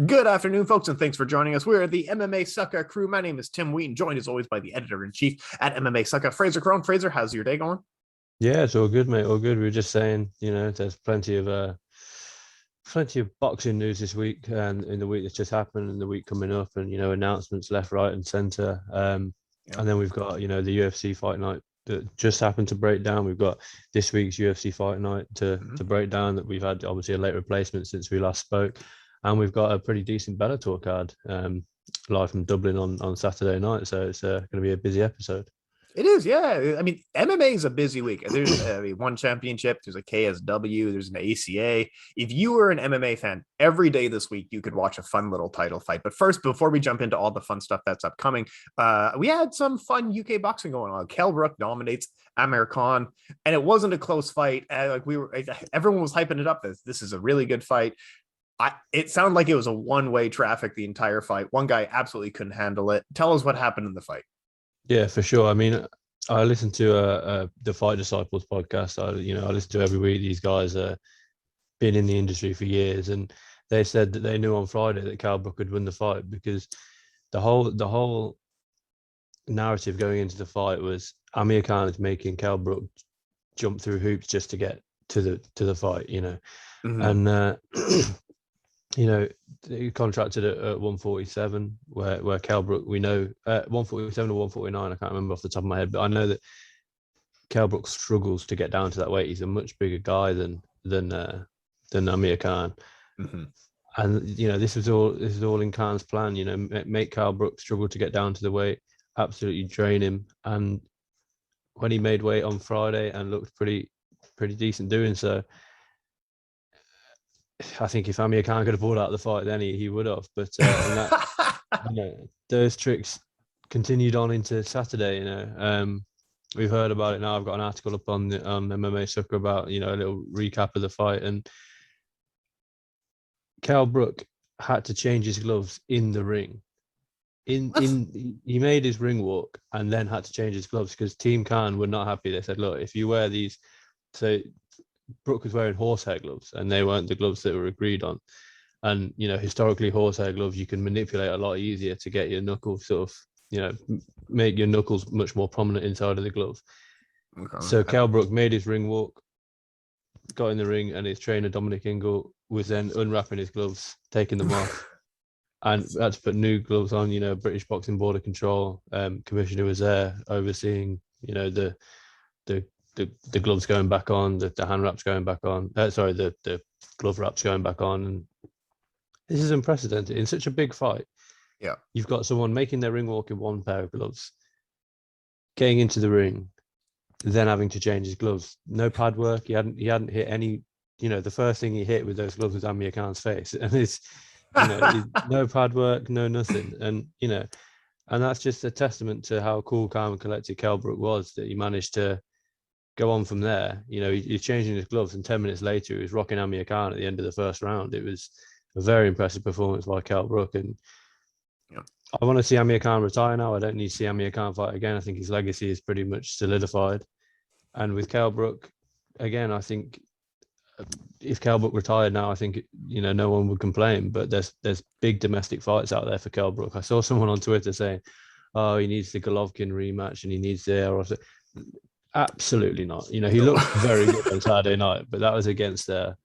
Good afternoon, folks, and thanks for joining us. We're the MMA Sucka crew. My name is Tim Wheaton, joined as always by the editor-in-chief at MMA Sucka, Frazer Krohn. Frazer, how's your day going? Yeah, it's all good, mate. All good. We were just saying, there's plenty of boxing news this week and in the week that's just happened and the week coming up, and announcements left, right, and centre. And then we've got the UFC Fight Night that just happened to break down. We've got this week's UFC Fight Night to break down. That we've had obviously a late replacement since we last spoke, and we've got a pretty decent Bellator card live from Dublin on Saturday night. So it's going to be a busy episode. It is, yeah. I mean, MMA is a busy week. There's one championship, there's a KSW, there's an ACA. If you were an MMA fan, every day this week, you could watch a fun little title fight. But first, before we jump into all the fun stuff that's upcoming, we had some fun UK boxing going on. Kell Brook nominates Amir Khan, and it wasn't a close fight. Everyone was hyping it up as this is a really good fight. It sounded like it was a one-way traffic the entire fight. One guy absolutely couldn't handle it. Tell us what happened in the fight. Yeah, for sure. I mean, I listened to the Fight Disciples podcast. I listen to every week. These guys have been in the industry for years, and they said that they knew on Friday that Kell Brook would win the fight because the whole narrative going into the fight was Amir Khan is making Kell Brook jump through hoops just to get to the fight, and he contracted at 147, where Kell Brook, we know, 147 or 149, I can't remember off the top of my head, but I know that Kell Brook struggles to get down to that weight. He's a much bigger guy than Amir Khan. Mm-hmm. And this is all in Khan's plan. Make Kell Brook struggle to get down to the weight, absolutely drain him. And when he made weight on Friday and looked pretty decent doing so, I think if Amir Khan could have pulled out the fight, then he would have. But those tricks continued on into Saturday. We've heard about it now. I've got an article up on MMA Sucka about a little recap of the fight, and Kell Brook had to change his gloves in the ring. He made his ring walk and then had to change his gloves because Team Khan were not happy. They said, "Look, if you wear these," so Brook was wearing horsehair gloves, and they weren't the gloves that were agreed on. And historically, horsehair gloves you can manipulate a lot easier to get your knuckles make your knuckles much more prominent inside of the glove. Okay. So Kell Brook made his ring walk, got in the ring, and his trainer Dominic Ingle was then unwrapping his gloves, taking them off, and had to put new gloves on. British Boxing Board of Control commissioner was there overseeing the gloves going back on, the hand wraps going back on. The glove wraps going back on. And this is unprecedented in such a big fight. Yeah, you've got someone making their ring walk in one pair of gloves, getting into the ring, then having to change his gloves. No pad work. He hadn't hit any. The first thing he hit with those gloves was Amir Khan's face, and it's no pad work, no nothing, and and that's just a testament to how cool, calm, and collected Kell Brook was, that he managed to go on from there. He's changing his gloves, and 10 minutes later he was rocking Amir Khan at the end of the first round. It was a very impressive performance by Kell Brook, and I want to see Amir Khan retire now. I don't need to see Amir Khan fight again. I think his legacy is pretty much solidified. And with Kell Brook, again, I think if Kell Brook retired now, I think no one would complain. But there's big domestic fights out there for Kell Brook. I saw someone on Twitter saying, "Oh, he needs the Golovkin rematch and he needs the." Absolutely not. He looked very good on Saturday night, but that was against a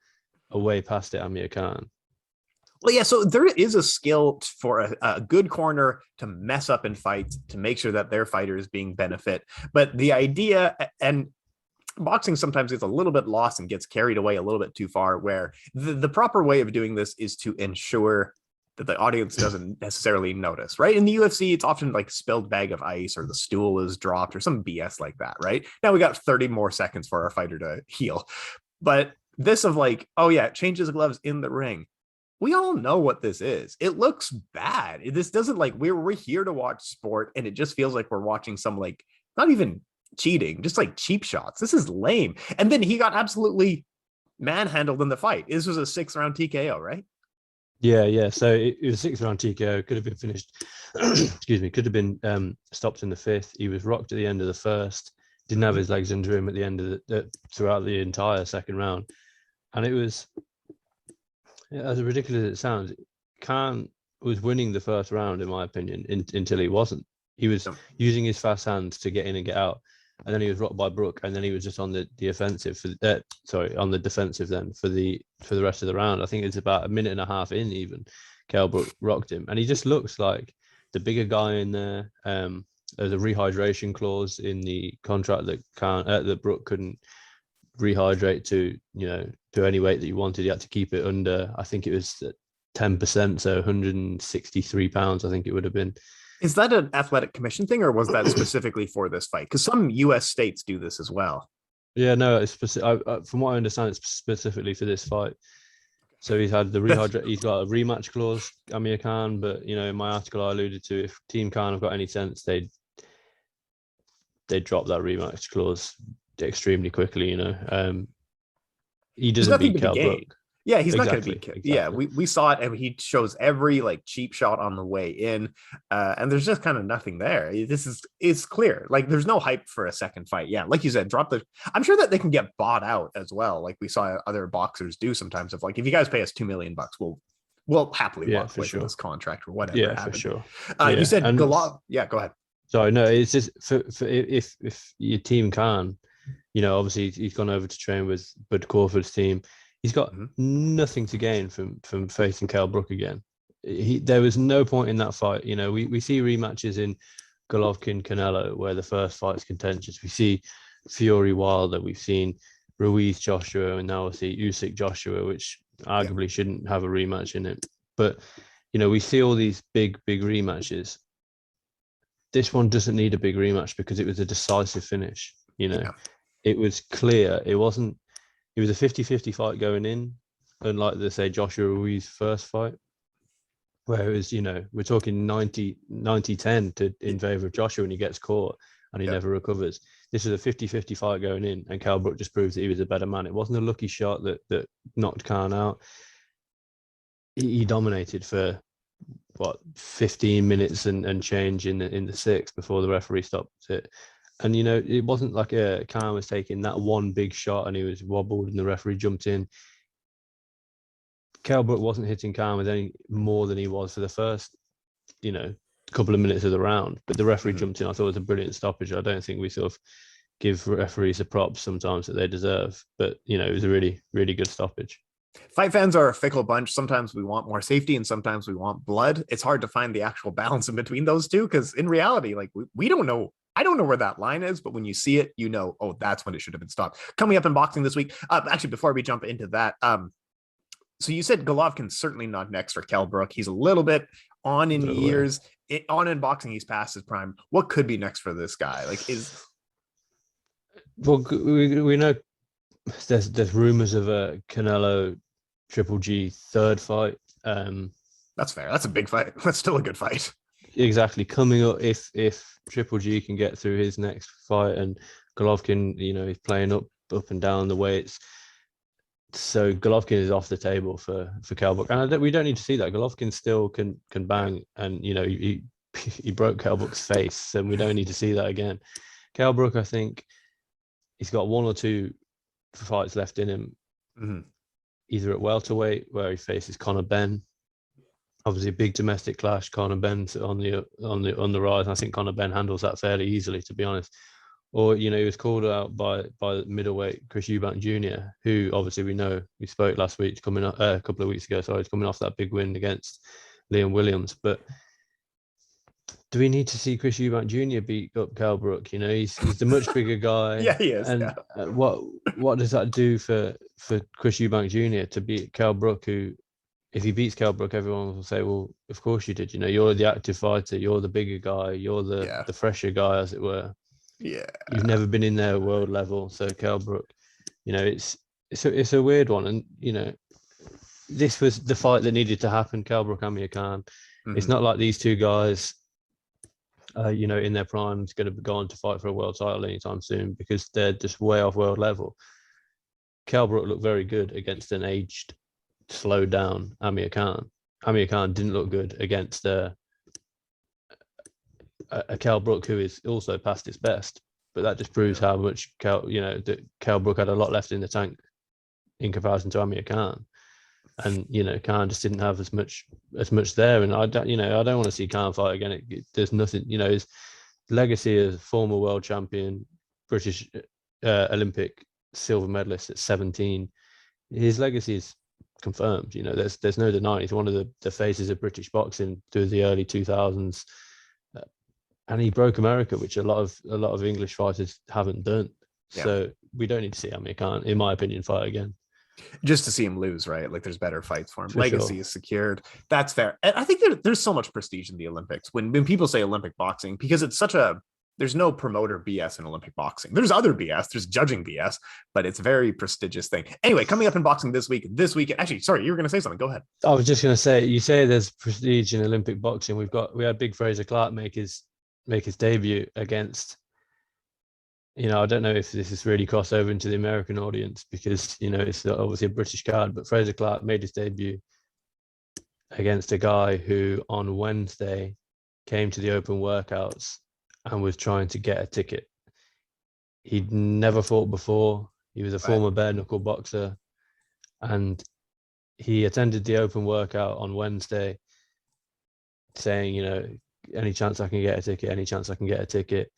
way past it Amir Khan. Well, yeah, so there is a skill for a good corner to mess up in fights, to make sure that their fighter is being benefit. But the idea, and boxing sometimes gets a little bit lost and gets carried away a little bit too far, where the proper way of doing this is to ensure that the audience doesn't necessarily notice, right? In the UFC, it's often like spilled bag of ice or the stool is dropped or some BS like that, right? Now we got 30 more seconds for our fighter to heal. But this of like, oh yeah, changes gloves in the ring. We all know what this is. It looks bad. This doesn't like, we're here to watch sport, and it just feels like we're watching some like, not even cheating, just like cheap shots. This is lame. And then he got absolutely manhandled in the fight. This was a 6-round TKO, right? Yeah. So it was a 6-round TKO. Could have been finished. Excuse me. Could have been stopped in the 5th. He was rocked at the end of the 1st. Didn't have his legs under him at the end of throughout the entire 2nd round. And it was, as ridiculous as it sounds, Khan was winning the first round, in my opinion, until he wasn't. He was using his fast hands to get in and get out, and then he was rocked by Brook, and then he was just on the offensive on the defensive then for the rest of the round. I think it's about a minute and a half in even. Kell Brook rocked him, and he just looks like the bigger guy in there. There's a rehydration clause in the contract that Brook couldn't rehydrate to any weight that you wanted. You had to keep it under, I think it was 10%, so 163 pounds, I think it would have been. Is that an athletic commission thing, or was that specifically for this fight? Because some U.S. states do this as well. Yeah, no, it's from what I understand, it's specifically for this fight. So he's had he's got a rematch clause, Amir Khan, but in my article I alluded to, if Team Khan have got any sense, they'd drop that rematch clause extremely quickly. He doesn't beat Kell Brook. Yeah, he's not going to beat Kell. Exactly. Yeah, we saw it, and he shows every cheap shot on the way in, and there's just kind of nothing there. It's clear. There's no hype for a second fight. Yeah, like you said, I'm sure that they can get bought out as well, like we saw other boxers do sometimes. Of if you guys pay us $2 million, we'll happily walk away from this contract or whatever. Yeah, for sure. You said Golovkin. Yeah, go ahead. Sorry, no, it's just for if your team can, obviously he's gone over to train with Bud Crawford's team. He's got nothing to gain from facing Kell Brook again. There was no point in that fight. We see rematches in Golovkin Canelo where the first fight's contentious. We see Fury Wilder. We've seen Ruiz Joshua, and now we see Usyk Joshua, which arguably shouldn't have a rematch in it. But we see all these big rematches. This one doesn't need a big rematch because it was a decisive finish. It was clear. It was a 50-50 fight going in, unlike the, say, Joshua Ruiz first fight, where it was, we're talking 90-10 in favor of Joshua, and he gets caught and he never recovers. This is a 50-50 fight going in, and Kell Brook just proves that he was a better man. It wasn't a lucky shot that knocked Khan out. He dominated for 15 minutes and change in the sixth before the referee stopped it. And, it wasn't like Khan was taking that one big shot and he was wobbled and the referee jumped in. Kell Brook wasn't hitting Khan with any more than he was for the first, couple of minutes of the round. But the referee jumped in. I thought it was a brilliant stoppage. I don't think we sort of give referees the props sometimes that they deserve. But, it was a really, really good stoppage. Fight fans are a fickle bunch. Sometimes we want more safety and sometimes we want blood. It's hard to find the actual balance in between those two because in reality, we don't know. I don't know where that line is, but when you see it, oh, that's when it should have been stopped. Coming up in boxing this week, actually, before we jump into that, so you said Golovkin's certainly not next for Kell Brook. He's a little bit on in years. On in boxing, he's past his prime. What could be next for this guy? Well, we know there's rumors of a Canelo Triple G third fight. That's fair. That's a big fight. That's still a good fight. Exactly. Coming up, if Triple G can get through his next fight, and Golovkin, he's playing up and down the weights. So Golovkin is off the table for Kell Brook, and we don't need to see that. Golovkin still can bang, and he broke Kell Brook's face, and we don't need to see that again. Kell Brook, I think, he's got one or two fights left in him, either at welterweight where he faces Conor Benn. Obviously, a big domestic clash. Conor Benn's on the rise. And I think Conor Benn handles that fairly easily, to be honest. Or he was called out by middleweight Chris Eubank Jr., who obviously we spoke last week, coming up a couple of weeks ago. So he's coming off that big win against Liam Williams. But do we need to see Chris Eubank Jr. beat up Kell Brook? He's the much bigger guy. Yeah, he is. And what does that do for Chris Eubank Jr. to beat Kell Brook, who, if he beats Kell Brook, everyone will say, well, of course you did. You're the active fighter. You're the bigger guy. You're the fresher guy, as it were. Yeah. You've never been in there world level. So Kell Brook, it's a weird one. And, this was the fight that needed to happen, Kell Brook, Amir Khan. It's not like these two guys, in their prime is going to go on to fight for a world title anytime soon, because they're just way off world level. Kell Brook looked very good against an aged, slowed down Amir Khan. Amir Khan didn't look good against a Kell Brook who is also past his best. But that just proves how much that Kell Brook had a lot left in the tank in comparison to Amir Khan. And Khan just didn't have as much there. And I don't want to see Khan fight again. There's nothing. His legacy as former world champion, British Olympic silver medalist at 17. His legacy is confirmed. There's no denying. He's one of the faces of British boxing through the early 2000s, and he broke America, which a lot of English fighters haven't done. Yeah. So we don't need to see Amir Khan, in my opinion, fight again. Just to see him lose, right? Like there's better fights for him. Legacy is secured. That's fair. And I think there's so much prestige in the Olympics when people say Olympic boxing, because it's there's no promoter BS in Olympic boxing. There's other BS, there's judging BS, but it's a very prestigious thing. Anyway, coming up in boxing this week, actually, sorry, you were going to say something. Go ahead. I was just going to say, you say there's prestige in Olympic boxing. We had big Frazer Clark make his debut against, I don't know if this is really crossed over into the American audience because, it's obviously a British card, but Frazer Clark made his debut against a guy who on Wednesday came to the open workouts and was trying to get a ticket. He'd never fought before. He was a former bare knuckle boxer, and he attended the open workout on Wednesday saying, any chance I can get a ticket, any chance I can get a ticket.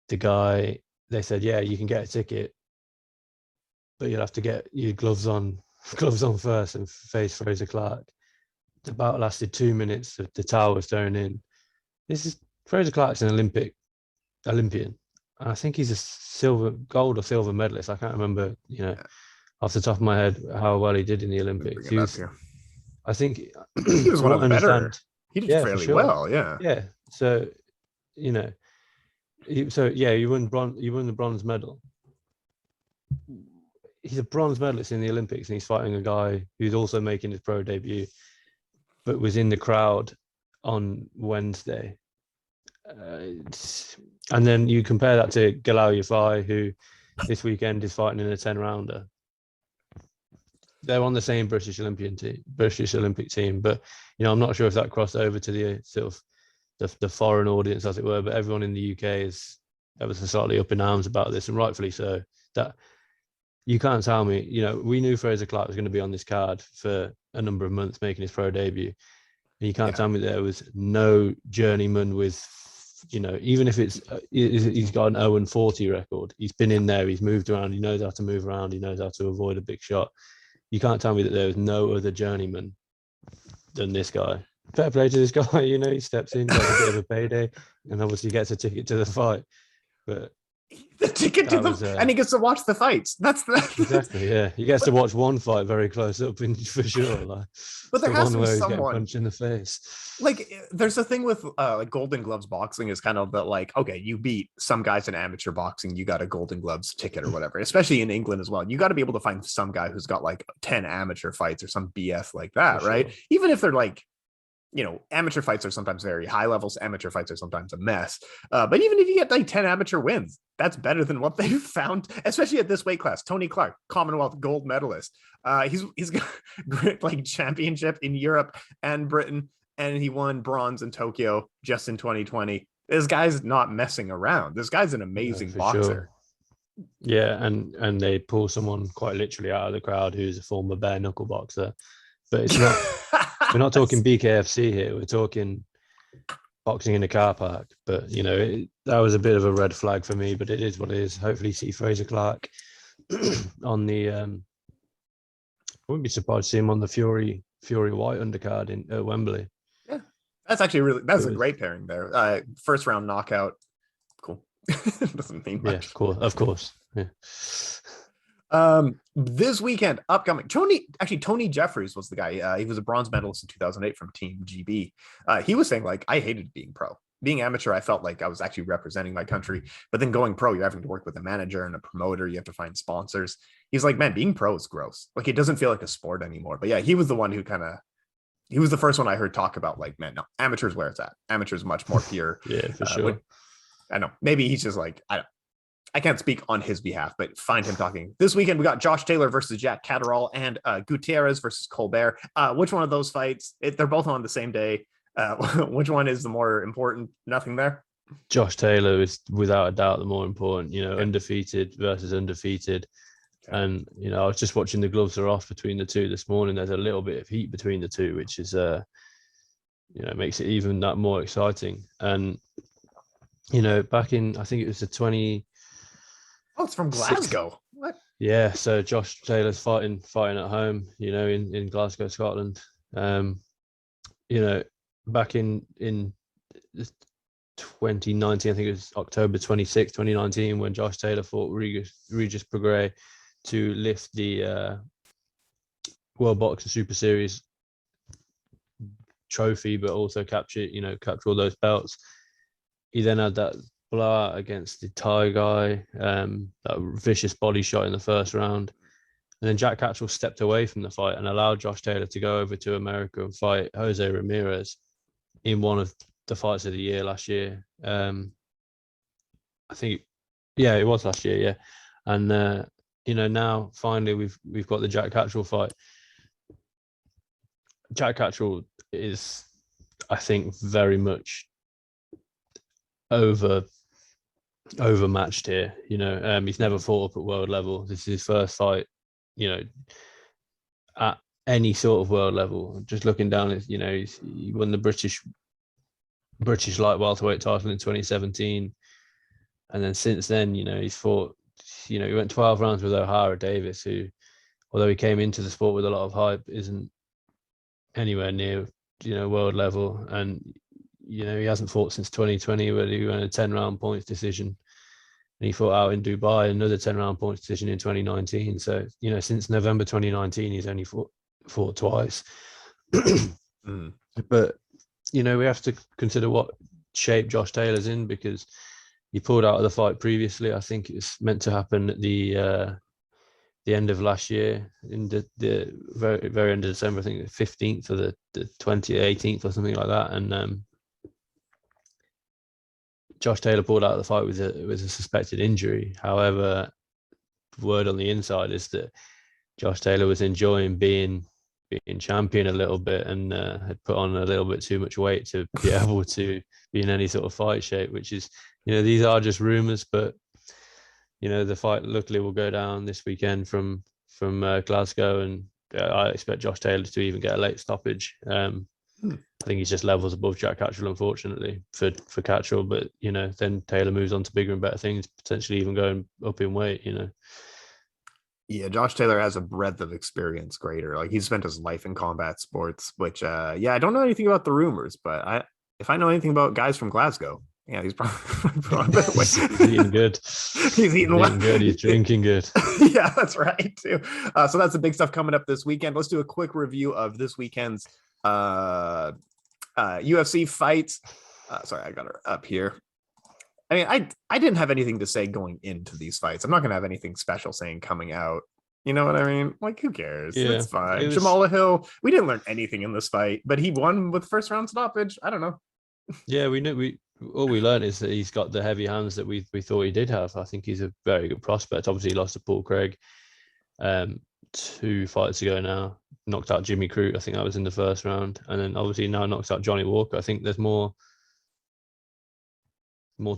The guy, they said, yeah, you can get a ticket, but you'll have to get your gloves on first and face Frazer Clark. The bout lasted 2 minutes. The towel was thrown in. Frazer Clark's an Olympian. I think he's a gold or silver medalist. I can't remember, off the top of my head how well he did in the Olympics. I think he was one of the better. He did fairly well, yeah. Yeah. So, you won the bronze medal. He's a bronze medalist in the Olympics, and he's fighting a guy who's also making his pro debut, but was in the crowd on Wednesday. And then you compare that to Galal Yafai, who this weekend is fighting in a 10-rounder. They're on the same British Olympic team, but I'm not sure if that crossed over to the sort of the foreign audience, as it were. But everyone in the UK is ever so slightly up in arms about this, and rightfully so. That you can't tell me, we knew Frazer Clark was going to be on this card for a number of months, making his pro debut, and you can't tell me there was no journeyman with. Even if he's got an 0-40 record, he's been in there, he's moved around, he knows how to move around, he knows how to avoid a big shot. You can't tell me that there was no other journeyman than this guy. Fair play to this guy, he steps in, gets a bit of a payday, and obviously gets a ticket to the fight. But the ticket to the and he gets to watch the fights. That's exactly, yeah. He gets to watch one fight very close up, for sure. But there has to be someone getting punched in the face. Like, there's a thing with like Golden Gloves boxing is kind of that, like, okay, you beat some guys in amateur boxing, you got a Golden Gloves ticket or whatever. Especially in England as well, you got to be able to find some guy who's got like 10 amateur fights or some BS like that, right? Sure. Even if they're like, amateur fights are sometimes very high levels. Amateur fights are sometimes a mess. But even if you get like 10 amateur wins, that's better than what they've found, especially at this weight class. Tony Clark, Commonwealth gold medalist. He's got great like championship in Europe and Britain, and he won bronze in Tokyo just in 2020. This guy's not messing around. This guy's an amazing boxer. Sure. Yeah, and they pull someone quite literally out of the crowd who's a former bare knuckle boxer. But it's not. We're not talking BKFC here. We're talking boxing in a car park. But that was a bit of a red flag for me. But it is what it is. Hopefully, see Frazer Clark on the. I wouldn't be surprised to see him on the Fury White undercard at Wembley. Yeah, that's actually a great pairing there. First round knockout. Cool. Doesn't mean much. Yeah, cool. Of course. Yeah. This weekend upcoming, Tony Jeffries was the guy. He was a bronze medalist in 2008 from Team GB. He was saying, like, I hated being pro. Being amateur, I felt like I was actually representing my country, but then going pro, you're having to work with a manager and a promoter. You have to find sponsors. He's like, man, being pro is gross. Like, it doesn't feel like a sport anymore. But yeah, he was the one who he was the first one I heard talk about, like, man, no, amateur's where it's at. Amateur's much more pure. Yeah, for sure. I know. Maybe he's just like, I can't speak on his behalf, but find him talking. This weekend, we got Josh Taylor versus Jack Catterall and Gutierrez versus Colbert. Which one of those fights? They're both on the same day. Which one is the more important? Nothing there. Josh Taylor is without a doubt the more important. Undefeated versus undefeated. And, you know, I was just watching the gloves are off between the two this morning. There's a little bit of heat between the two, which is, you know, makes it even that more exciting. And, you know, back in, I think it was the 20. Oh, it's from Glasgow. What? Yeah. So Josh Taylor's fighting at home, you know, in Glasgow, Scotland. You know, back in 2019, I think it was October 26, 2019, when Josh Taylor fought Regis Prograis to lift the World Boxing Super Series trophy, but also capture all those belts. He then had that blowout against the Thai guy, that vicious body shot in the first round. And then Jack Catchell stepped away from the fight and allowed Josh Taylor to go over to America and fight Jose Ramirez in one of the fights of the year last year. I think, yeah, it was last year, yeah. And you know, now finally we've got the Jack Catchell fight. Jack Catchell is, I think, very much overmatched here. You know, he's never fought up at world level. This is his first fight, you know, at any sort of world level. Just looking down at, you know, he won the British light welterweight title in 2017, and then since then, you know, he's fought, you know, he went 12 rounds with O'Hara Davis, who, although he came into the sport with a lot of hype, isn't anywhere near, you know, world level. And, you know, he hasn't fought since 2020, where he won a 10-round points decision, and he fought out in Dubai, another 10-round points decision in 2019. So, you know, since November 2019, he's only fought twice. But, you know, we have to consider what shape Josh Taylor's in, because he pulled out of the fight previously. I think it was meant to happen at the end of last year, in the very, very end of December, I think the 15th or the 18th or something like that. And Josh Taylor pulled out of the fight with a suspected injury. However, word on the inside is that Josh Taylor was enjoying being champion a little bit, and had put on a little bit too much weight to be able to be in any sort of fight shape, which is, you know, these are just rumors, but, you know, the fight luckily will go down this weekend from Glasgow, and I expect Josh Taylor to even get a late stoppage. I think he's just levels above Jack Catchell, unfortunately, for Catchell. But, you know, then Taylor moves on to bigger and better things, potentially even going up in weight, you know. Yeah, Josh Taylor has a breadth of experience greater. Like, he's spent his life in combat sports, which, yeah, I don't know anything about the rumors, but if I know anything about guys from Glasgow, yeah, he's probably he's eating good. He's eating good. He's drinking good. Yeah, that's right too. So that's the big stuff coming up this weekend. Let's do a quick review of this weekend's UFC fights. Sorry, I got her up here. I mean, I didn't have anything to say going into these fights. I'm not gonna have anything special saying coming out. You know what I mean? Like, who cares? Yeah, it's fine. Jamahal Hill, we didn't learn anything in this fight, but he won with first round stoppage. I don't know. Yeah, all we learned is that he's got the heavy hands that we thought he did have. I think he's a very good prospect. Obviously, he lost to Paul Craig 2 fights ago now. Knocked out Jimmy Crute. I think that was in the first round, and then obviously now knocks out Johnny Walker. I think there's more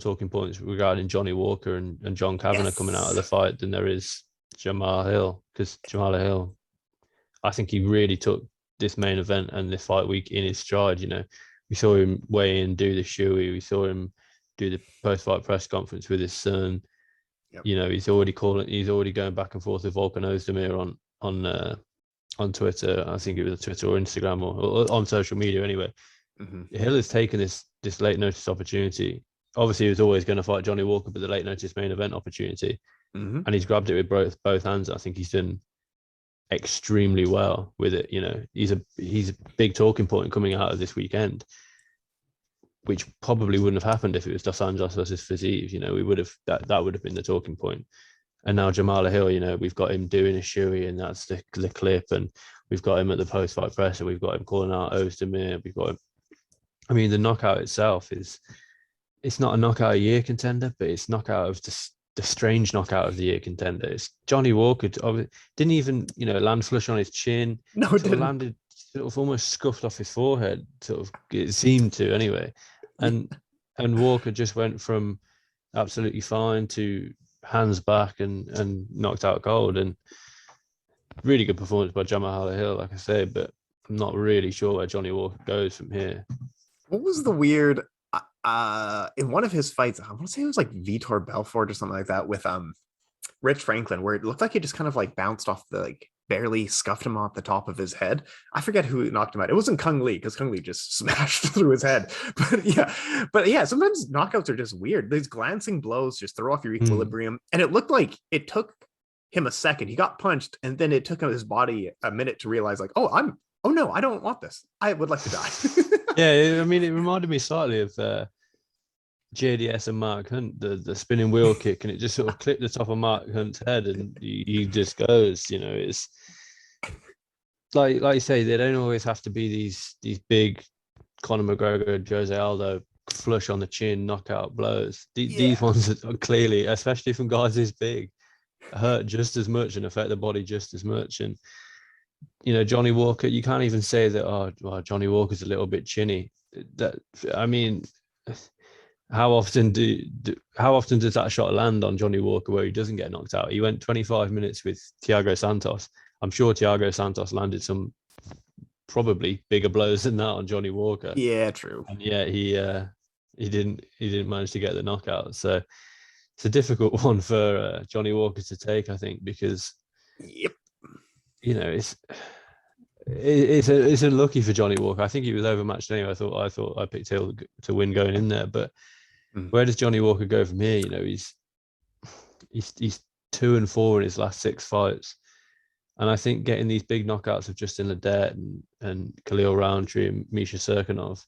talking points regarding Johnny Walker and John Kavanagh coming out of the fight than there is Jamahal Hill, because Jamahal Hill, I think he really took this main event and this fight week in his stride. You know, we saw him weigh in, do the shoey. We saw him do the post-fight press conference with his son. Yep. You know, he's already going back and forth with Volkan Ozdemir on Twitter. I think it was Twitter or Instagram or on social media anyway. Hill has taken this late notice opportunity. Obviously, he was always going to fight Johnny Walker, but the late notice main event opportunity, and he's grabbed it with both hands. I think he's done extremely well with it. You know, he's a big talking point coming out of this weekend, which probably wouldn't have happened if it was Dos Anjos versus Fiziev. You know, we would have that would have been the talking point. And now Jamahal Hill, you know, we've got him doing a shoey, and that's the clip, and we've got him at the post-fight presser. We've got him calling out Ozdemir. We've got him. I mean, the knockout itself it's not a knockout of the year contender, but it's knockout of the strange knockout of the year contender. It's Johnny Walker didn't even, you know, land flush on his chin. No, it didn't. Landed sort of almost scuffed off his forehead. Sort of, it seemed to anyway. And Walker just went from absolutely fine to hands back and knocked out cold. And really good performance by Jamahal Hill, like I say, but I'm not really sure where Johnny Walker goes from here. What was the weird in one of his fights? I want to say it was like Vitor Belfort or something like that with Rich Franklin, where it looked like he just kind of like bounced off the like barely scuffed him off the top of his head. I forget who knocked him out. It wasn't Kung Lee because Kung Lee just smashed through his head. But yeah, sometimes knockouts are just weird. These glancing blows just throw off your equilibrium, and it looked like it took him a second. He got punched, and then it took his body a minute to realize, like, oh no, I don't want this. I would like to die. Yeah, I mean, it reminded me slightly of JDS and Mark Hunt, the spinning wheel kick, and it just sort of clipped the top of Mark Hunt's head, and he just goes. You know, it's like you say, they don't always have to be these big Conor McGregor, Jose Aldo flush on the chin knockout blows. These ones are clearly, especially from guys this big, hurt just as much and affect the body just as much. And you know, Johnny Walker, you can't even say that, oh, well, Johnny Walker's a little bit chinny. That, I mean, how often does that shot land on Johnny Walker where he doesn't get knocked out? He went 25 minutes with Thiago Santos. I'm sure Thiago Santos landed some probably bigger blows than that on Johnny Walker. Yeah, true. And yet he didn't manage to get the knockout. So it's a difficult one for Johnny Walker to take, I think, because you know, it's unlucky for Johnny Walker. I think he was overmatched anyway. I thought I picked Hill to win going in there, but where does Johnny Walker go from here? You know, he's 2-4 in his last 6 fights, and I think getting these big knockouts of Justin Ledet and Khalil Roundtree and Misha Serkinov,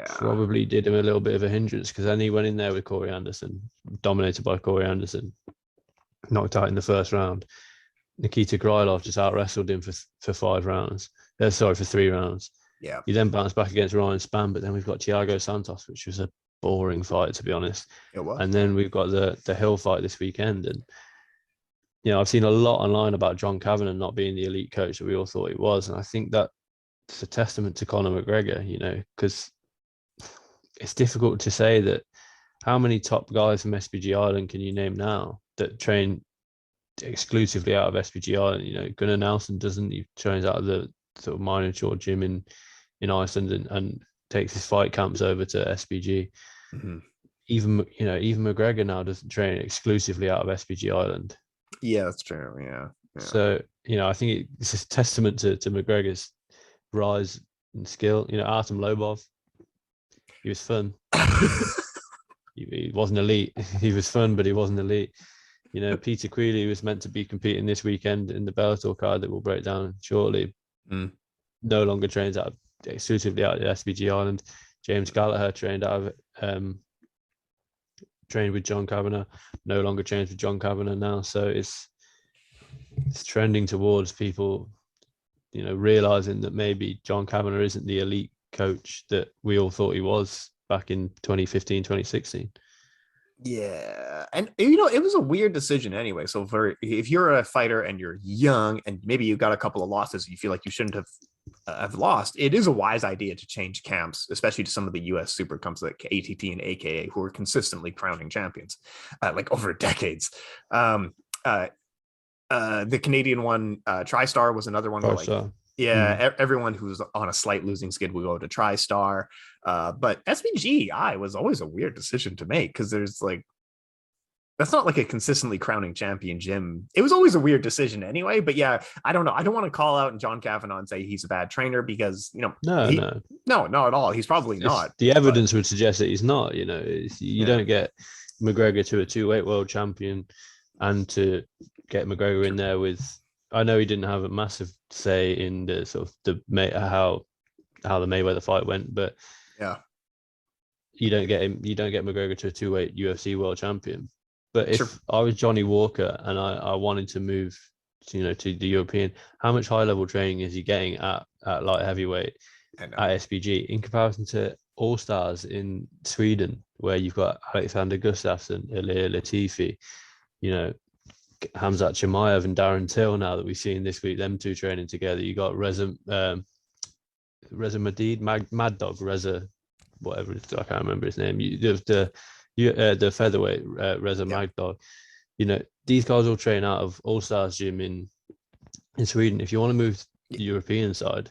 probably did him a little bit of a hindrance, because then he went in there with Corey Anderson, dominated by Corey Anderson, knocked out in the first round. Nikita Krylov just out wrestled him for 3 rounds. Yeah. He then bounced back against Ryan Spann, but then we've got Thiago Santos, which was a boring fight, to be honest. It was. And then we've got the Hill fight this weekend. And, you know, I've seen a lot online about John Kavanagh not being the elite coach that we all thought he was. And I think that's a testament to Conor McGregor, you know, because it's difficult to say that how many top guys from SPG Island can you name now that train exclusively out of SPG Island? You know, Gunnar Nelson doesn't. He trains out of the sort of miniature gym in Iceland and takes his fight camps over to SPG. Even McGregor now doesn't train exclusively out of SPG Island. Yeah, that's true. Yeah. So, you know, I think it's a testament to McGregor's rise in skill. You know, Artem Lobov, he was fun. He wasn't elite. He was fun, but he wasn't elite. You know, Peter Queeley was meant to be competing this weekend in the Bellator card that we'll break down shortly. No longer trains exclusively out of SPG Island. James Gallagher trained with John Kavanagh. No longer trains with John Kavanagh now. So it's trending towards people, you know, realizing that maybe John Kavanagh isn't the elite coach that we all thought he was back in 2015, 2016. Yeah. And, you know, it was a weird decision anyway. So if you're a fighter and you're young and maybe you got a couple of losses, you feel like you shouldn't have lost, it is a wise idea to change camps, especially to some of the US super comps like ATT and AKA, who are consistently crowning champions like over decades. The Canadian one, TriStar, was another one. Everyone who's on a slight losing skid will go to TriStar. But SPGI was always a weird decision to make, because there's like, that's not like a consistently crowning champion gym. It was always a weird decision anyway. But yeah, I don't know. I don't want to call out John Kavanagh and say he's a bad trainer, because, you know, no, not at all. He's probably not. The evidence would suggest that he's not. You know, you don't get McGregor to a 2-weight world champion and to get McGregor in there with. I know he didn't have a massive say in the sort of how the Mayweather fight went, but you don't get McGregor to a 2-weight UFC world champion. But if I was Johnny Walker and I wanted to move, to the European, how much high level training is he getting at light heavyweight at SPG in comparison to all stars in Sweden, where you've got Alexander Gustafsson, Ilir Latifi, you know, Hamzat Chimaev and Darren Till, now that we've seen this week, them two training together. You got Reza Madid, Mad Dog, Reza, whatever, I can't remember his name. The featherweight, Reza Magdog. these guys all train out of All Stars Gym in Sweden. If you want to move to the European side,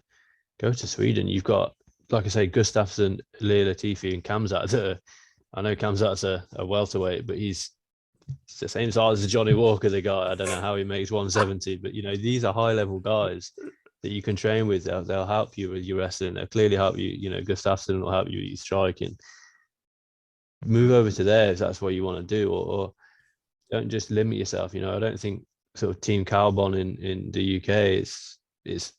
go to Sweden. You've got, like I say, Gustafsson, Leah Latifi, and Kamzat. I know Kamzat's a welterweight, but he's the same size as Johnny Walker, the guy. I don't know how he makes 170, but these are high level guys that you can train with. They'll help you with your wrestling. They'll clearly help you. Gustafsson will help you with your striking. Move over to there if that's what you want to do, or don't just limit yourself. I don't think sort of Team Calbon in the UK is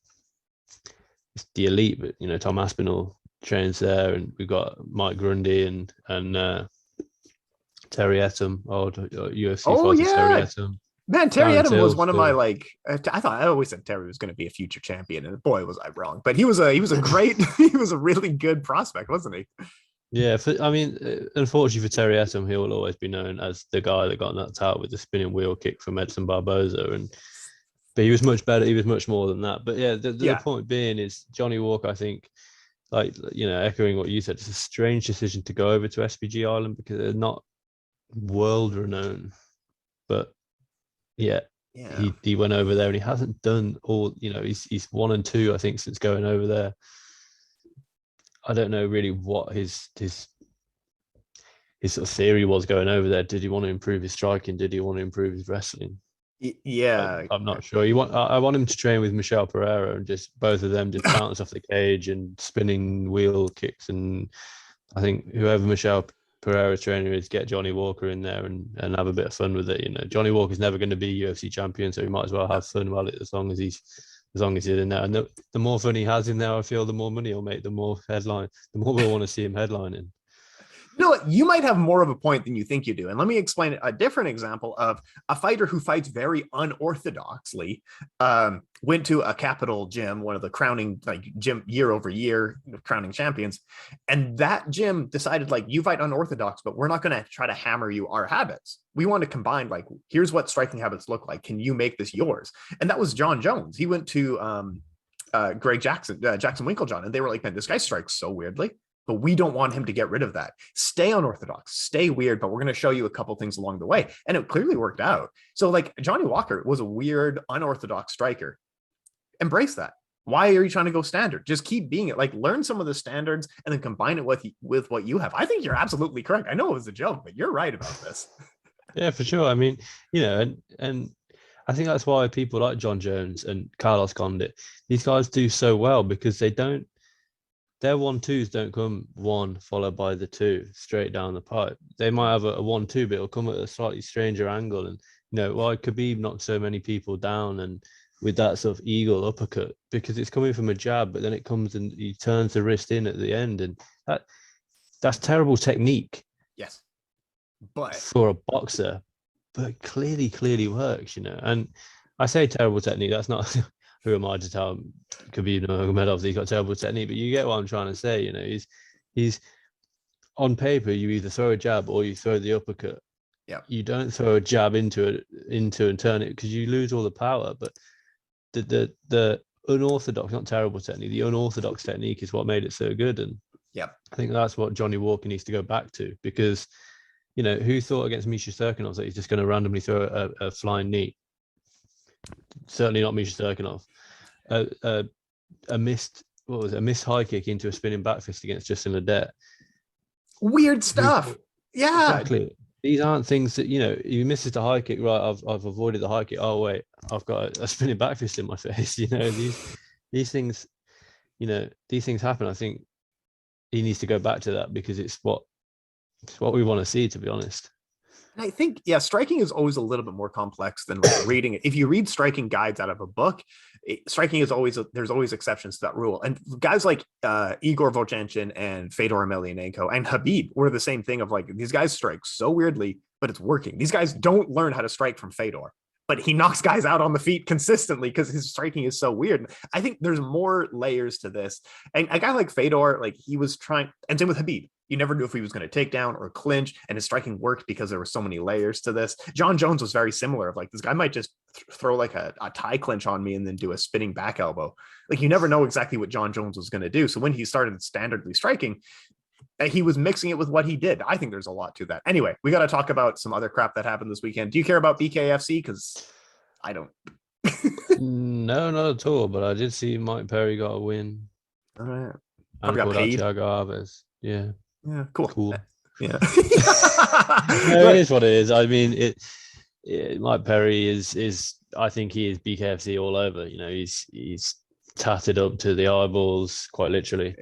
the elite, but Tom Aspinall trains there, and we've got Mike Grundy and Terry Etam, old UFC fighter Terry Etam. Man, Terry Etam was one of my I always said Terry was going to be a future champion, and boy was I wrong. But he was a great he was a really good prospect, wasn't he? Yeah, unfortunately for Terry Etam, he will always be known as the guy that got knocked out with the spinning wheel kick from Edson Barboza, but he was much better. He was much more than that. But the point being is Johnny Walker, I think, echoing what you said, it's a strange decision to go over to SPG Ireland because they're not world renowned. But he went over there and he hasn't done all. He's 1 and 2, I think, since going over there. I don't know really what his sort of theory was going over there. Did he want to improve his striking? Did he want to improve his wrestling? Yeah, I'm not sure. I want him to train with Michelle Pereira and just both of them just bounce off the cage and spinning wheel kicks. And I think whoever Michelle Pereira trainer is, get Johnny Walker in there and have a bit of fun with it. Johnny Walker's never going to be UFC champion, so he might as well have fun while it as long as he's in there. And the more fun he has in there, I feel the more money he'll make, the more we'll want to see him headlining. You know what? You might have more of a point than you think you do. And let me explain a different example of a fighter who fights very unorthodoxly, went to a Capital gym, one of the crowning gym year over year crowning champions. And that gym decided you fight unorthodox, but we're not going to try to hammer you our habits. We want to combine, here's what striking habits look like. Can you make this yours? And that was John Jones. He went to Greg Jackson Winklejohn, and they were like, man, this guy strikes so weirdly. But we don't want him to get rid of that. Stay unorthodox, stay weird, but we're going to show you a couple things along the way. And it clearly worked out. So Johnny Walker was a weird, unorthodox striker. Embrace that. Why are you trying to go standard? Just keep being it. Learn some of the standards and then combine it with what you have. I think you're absolutely correct. I know it was a joke, but you're right about this. Yeah, for sure. I mean, and I think that's why people like John Jones and Carlos Condit, these guys do so well because their 1-2s don't come 1 followed by the 2 straight down the pipe. They might have a 1-2, but it'll come at a slightly stranger angle. And, why Khabib knocked so many people down and with that sort of eagle uppercut, because it's coming from a jab, but then it comes and he turns the wrist in at the end. And that's terrible technique. Yes. But for a boxer, but clearly works, And I say terrible technique. That's not... Who am I to tell Khabib Nurmagomedov he's got terrible technique? But you get what I'm trying to say. He's on paper. You either throw a jab or you throw the uppercut. Yeah. You don't throw a jab into and turn it because you lose all the power. But the unorthodox, not terrible technique, the unorthodox technique is what made it so good. And I think that's what Johnny Walker needs to go back to because, who thought against Misha Serkinov that he's just going to randomly throw a flying knee? Certainly not Misha Serkinov. A missed high kick into a spinning back fist against Justin Ledet. Weird stuff. Yeah, exactly. These aren't things that he misses the high kick. Right, I've avoided the high kick. Oh wait, I've got a spinning back fist in my face. These things, these things happen. I think he needs to go back to that because it's what we want to see. To be honest. I think, striking is always a little bit more complex than reading it. If you read striking guides out of a book, striking is there's always exceptions to that rule. And guys like Igor Vovchanchyn and Fedor Emelianenko and Khabib were the same thing of these guys strike so weirdly, but it's working. These guys don't learn how to strike from Fedor, but he knocks guys out on the feet consistently because his striking is so weird. I think there's more layers to this. And a guy like Fedor, he was trying, and same with Khabib. You never knew if he was going to take down or clinch, and his striking worked because there were so many layers to this. John Jones was very similar of this guy might just throw a tie clinch on me and then do a spinning back elbow. You never know exactly what John Jones was going to do. So when he started standardly striking, he was mixing it with what he did. I think there's a lot to that. Anyway, we got to talk about some other crap that happened this weekend. Do you care about BKFC? Because I don't. No, not at all. But I did see Mike Perry got a win. All right. And Probably got called out paid. Thiago Alves. Yeah. Yeah, cool. Yeah. No, it is what it is. I mean, Mike Perry is. I think he is BKFC all over. You know, he's tatted up to the eyeballs, quite literally.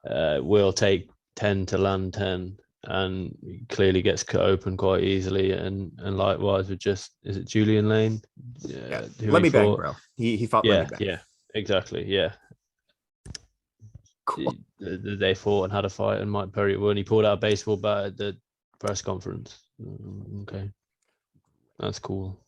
Will take 10 to land 10, and clearly gets cut open quite easily. And likewise with is it Julian Lane? Yeah. Let me bang, bro. He fought. Yeah, yeah, exactly. Yeah. Cool. They fought and had a fight, and Mike Perry won. He pulled out a baseball bat at the press conference. Okay, that's cool.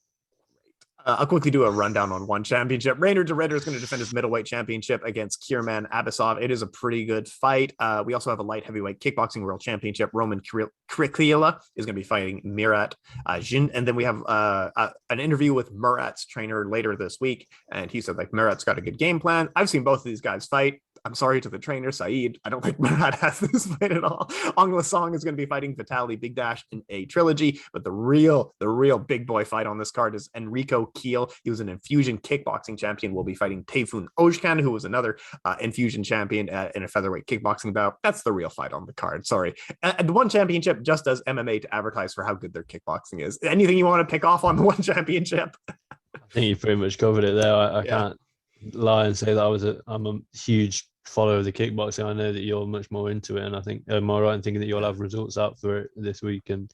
I'll quickly do a rundown on one championship. Rainer de Ridder is going to defend his middleweight championship against Kierman Abasov. It is a pretty good fight. We also have a light heavyweight kickboxing world championship. Roman Krikliela is going to be fighting Mirat Jin. And then we have an interview with Murat's trainer later this week. And he said, like, Murat's got a good game plan. I've seen both of these guys fight. I'm sorry to the trainer, Saeed. I don't think Murat has this fight at all. Ong Lasong is going to be fighting Vitaly Big Dash in a trilogy, but the real big boy fight on this card is Enrico Kiel. He was an Infusion kickboxing champion. Will be fighting Tayfun Ojkan, who was another Infusion champion in a featherweight kickboxing bout. That's the real fight on the card. Sorry. And the one championship just does MMA to advertise for how good their kickboxing is. Anything you want to pick off on the one championship? I think you pretty much covered it there. I can't lie and say that I'm a huge follower of the kickboxing. I know that you're much more into it, and I think am I right in thinking that you'll have results out for it this week? And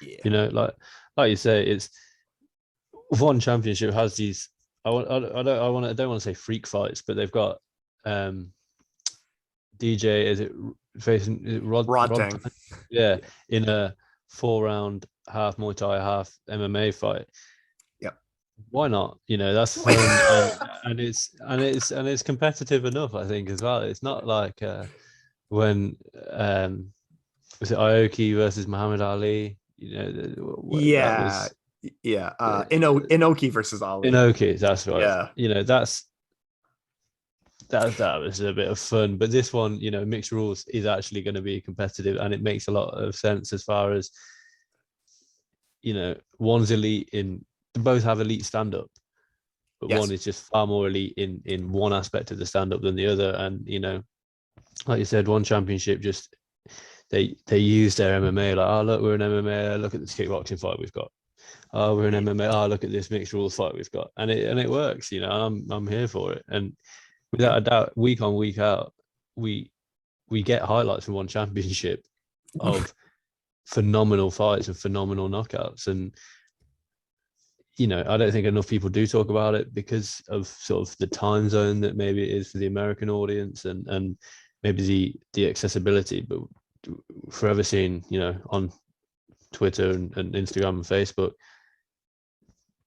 you know, like you say, it's one championship has these. I don't want to say freak fights, but they've got DJ. Is it facing Rod Tang? Yeah, in a 4-round half Muay Thai, half MMA fight. Why not? You know, that's fun, and it's competitive enough, I think, as well. It's not like when was it Aoki versus Muhammad Ali? You know, Inoki versus Ali. Inoki, that's right. Yeah, you know, that was a bit of fun, but this one, you know, mixed rules is actually going to be competitive, and it makes a lot of sense as far as, you know, one's elite in. Both have elite stand-up, but one is just far more elite in one aspect of the stand-up than the other. And you know, like you said, one championship just they use their MMA like, oh look, we're in MMA. Look at this kickboxing fight we've got. Oh, we're in MMA. Oh, look at this mixed rules fight we've got, and it works. You know, I'm here for it. And without a doubt, week on week out, we get highlights from one championship of phenomenal fights and phenomenal knockouts. And you know, I don't think enough people do talk about it because of sort of the time zone that maybe it is for the American audience and maybe the accessibility. But forever seeing, you know, on Twitter and Instagram and Facebook,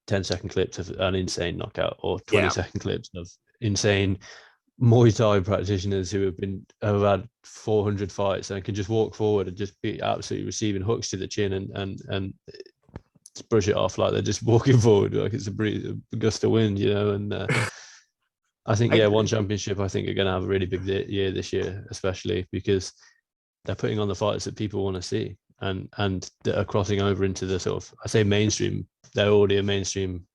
10-second clips of an insane knockout or 20-second clips of insane Muay Thai practitioners who have had 400 fights and can just walk forward and just be absolutely receiving hooks to the chin and brush it off like they're just walking forward like it's a gust of wind, you know. And I think one championship I think are going to have a really big year this year, especially because they're putting on the fights that people want to see and that are crossing over into the sort of, I say mainstream, they're already a mainstream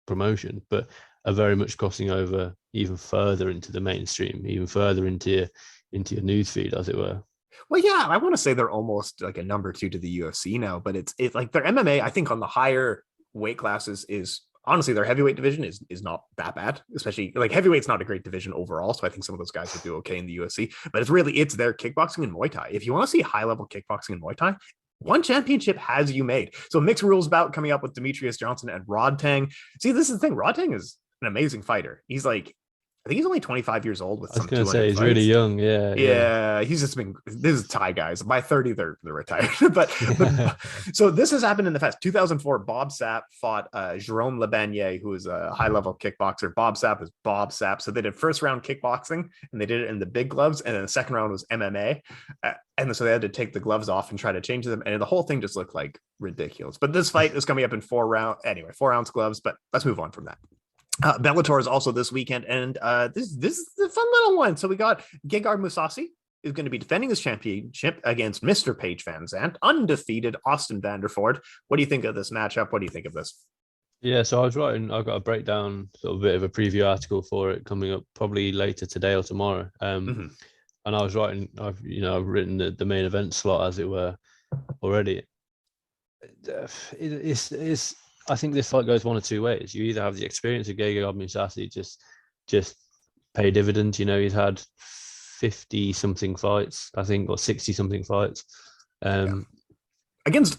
promotion, but are very much crossing over even further into the mainstream, even further into your news feed, as it were. Well, yeah, I want to say they're almost like a number 2 to the UFC now, but it's like their MMA, I think on the higher weight classes is honestly their heavyweight division is not that bad, especially like heavyweight's not a great division overall. So I think some of those guys would do okay in the UFC, but it's their kickboxing and Muay Thai. If you want to see high level kickboxing and Muay Thai, one championship has you made. So mixed rules bout coming up with Demetrius Johnson and Rod Tang. See, this is the thing. Rod Tang is an amazing fighter. He's like, I think he's only 25 years old with some 200 say he's fights. really young. Yeah. He's just been, this is Thai guys. By 30, they're retired. but so this has happened in the past. 2004, Bob Sapp fought Jerome Lebanier, who is a high level kickboxer. Bob Sapp is Bob Sapp. So they did first round kickboxing and they did it in the big gloves. And then the second round was MMA. And so they had to take the gloves off and try to change them. And the whole thing just looked like ridiculous. But this fight is coming up in 4 ounce gloves. But let's move on from that. Bellator is also this weekend, and this is a fun little one. So we got Gegard Mousasi is going to be defending his championship against Mr. Paige Van Zandt, undefeated Austin Vanderford. What do you think of this matchup? What do you think of this? Yeah, so I've got a breakdown, sort of a bit of a preview article for it coming up probably later today or tomorrow. And I was writing, I've written the main event slot, as it were, already. It's I think this fight goes one of two ways. You either have the experience of Gegard Mousasi just pay dividends. He's had 50 something fights, I think, or 60 something fights.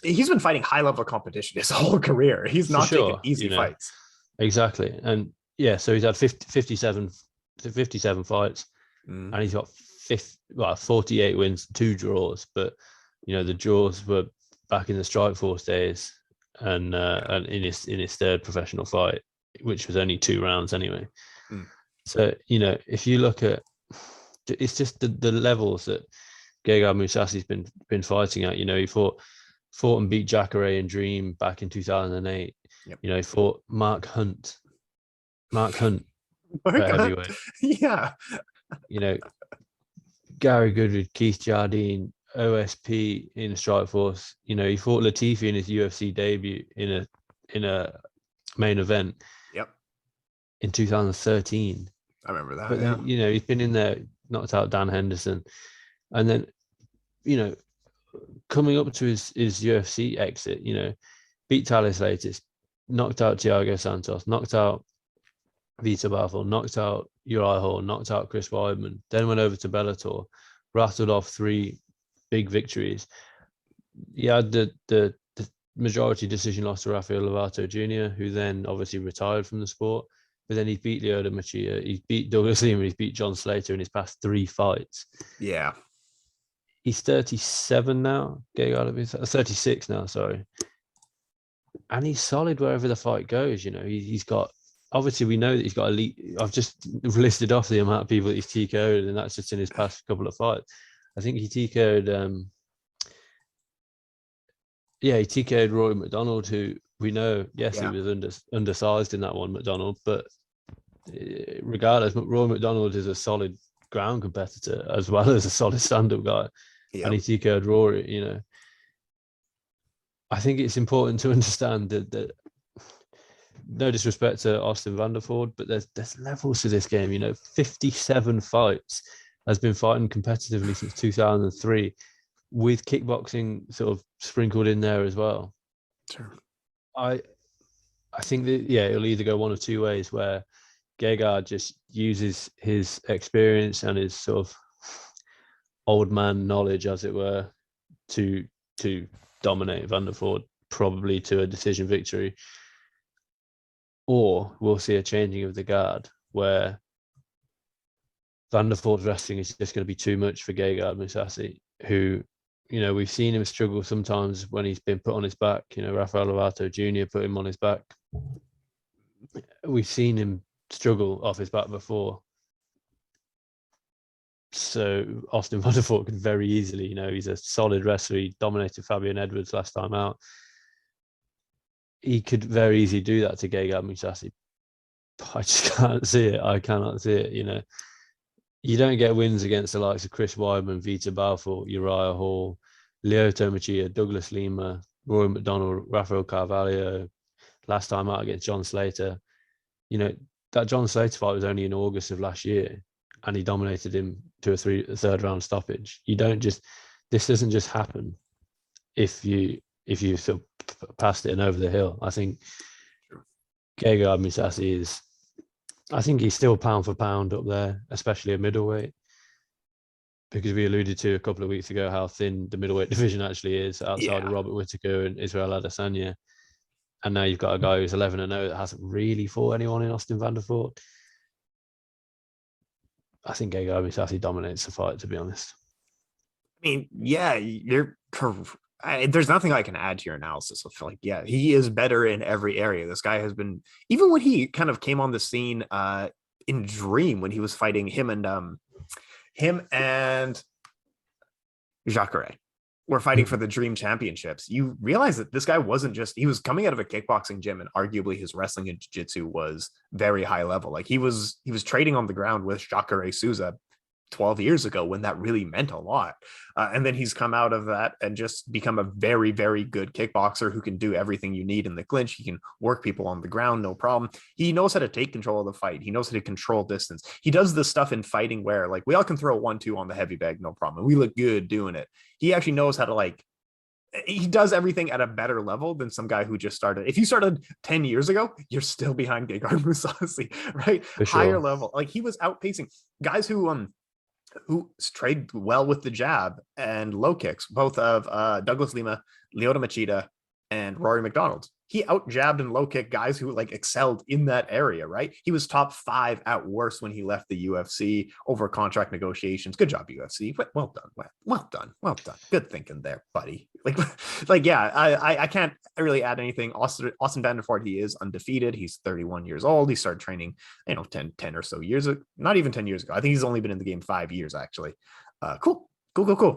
He's been fighting high level competition his whole career. He's not taking easy fights. Exactly. And yeah, so he's had 57 fights, and he's got 48 wins, 2 draws. But the draws were back in the Strikeforce days, and in his third professional fight, which was only 2 rounds anyway. So if you look at, it's just the levels that Gegard Mousasi's been fighting at. He fought and beat Jacare and Dream back in 2008. He fought Mark Hunt heavyweight. Yeah. Gary Goodwood, Keith Jardine, OSP in Strikeforce. He fought Latifi in his UFC debut in a main event. In 2013. I remember that. But then, he's been in there, knocked out Dan Henderson, and then coming up to his UFC exit, beat Thales Latis, knocked out Thiago Santos, knocked out Vitor Belfort, knocked out Uriah Hall, knocked out Chris Weidman, then went over to Bellator, rattled off 3 big victories. He had the majority decision loss to Rafael Lovato Jr., who then obviously retired from the sport. But then he's beat Lyoto Machida, he's beat Douglas Lima, he's beat John Slater in his past 3 fights. Yeah. He's 37 now, 36 now, sorry. And he's solid wherever the fight goes. He's got, obviously we know that he's got elite. I've just listed off the amount of people that he's TKO'd, and that's just in his past couple of fights. I think he TKO'd, he TKO'd Rory McDonald, who we know, he was undersized in that one, McDonald, but regardless, Rory McDonald is a solid ground competitor as well as a solid stand-up guy. And he TKO'd Rory. I think it's important to understand that no disrespect to Austin Vanderford, but there's levels to this game. 57 fights, has been fighting competitively since 2003, with kickboxing sort of sprinkled in there as well. Sure. I think that it'll either go one of two ways, where Gegard just uses his experience and his sort of old man knowledge, as it were, to dominate Vanderford, probably to a decision victory, or we'll see a changing of the guard where Vanderford's wrestling is just going to be too much for Gegard Mousasi, who, we've seen him struggle sometimes when he's been put on his back. Rafael Lovato Jr. put him on his back. We've seen him struggle off his back before. So Austin Vanderford could very easily, he's a solid wrestler. He dominated Fabian Edwards last time out. He could very easily do that to Gegard Mousasi. I just can't see it. I cannot see it. You don't get wins against the likes of Chris Weidman, Vitor Belfort, Uriah Hall, Lyoto Machida, Douglas Lima, Roy McDonald, Rafael Carvalho, last time out against John Slater. That John Slater fight was only in August of last year, and he dominated him to a third round stoppage. This doesn't just happen if you sort of passed it and over the hill. I think Gegard Mousasi I think he's still pound for pound up there, especially a middleweight, because we alluded to a couple of weeks ago how thin the middleweight division actually is outside of Robert Whittaker and Israel Adesanya. And now you've got a guy who's 11-0 that hasn't really fought anyone in Austin Vanderford. I think Gegard Mousasi dominates the fight, to be honest. I mean, you're correct. There's nothing I can add to your analysis. I feel like, he is better in every area. This guy has been, even when he kind of came on the scene in Dream, when he was fighting him and Jacare were fighting for the Dream Championships. You realize that this guy wasn't just, he was coming out of a kickboxing gym, and arguably his wrestling and jiu-jitsu was very high level. Like he was trading on the ground with Jacare Souza 12 years ago when that really meant a lot. And then he's come out of that and just become a very, very good kickboxer who can do everything you need in the clinch. He can work people on the ground, no problem. He knows how to take control of the fight. He knows how to control distance. He does this stuff in fighting where like we all can throw a 1-2 on the heavy bag, no problem. And we look good doing it. He actually knows how to like, he does everything at a better level than some guy who just started. If you started 10 years ago, you're still behind Gegard Mousasi, right? For sure. Higher level. Like he was outpacing guys who trade well with the jab and low kicks, both of Douglas Lima, Lyoto Machida, and Rory McDonald. He out jabbed and low kick guys who like excelled in that area, right? He was top 5 at worst when he left the UFC over contract negotiations. Good job, UFC. Well done. Good thinking there, buddy. Yeah, I can't really add anything. Austin Vanderford, he is undefeated. He's 31 years old. He started training, 10 or so years ago, not even 10 years ago. I think he's only been in the game 5 years, actually. Cool.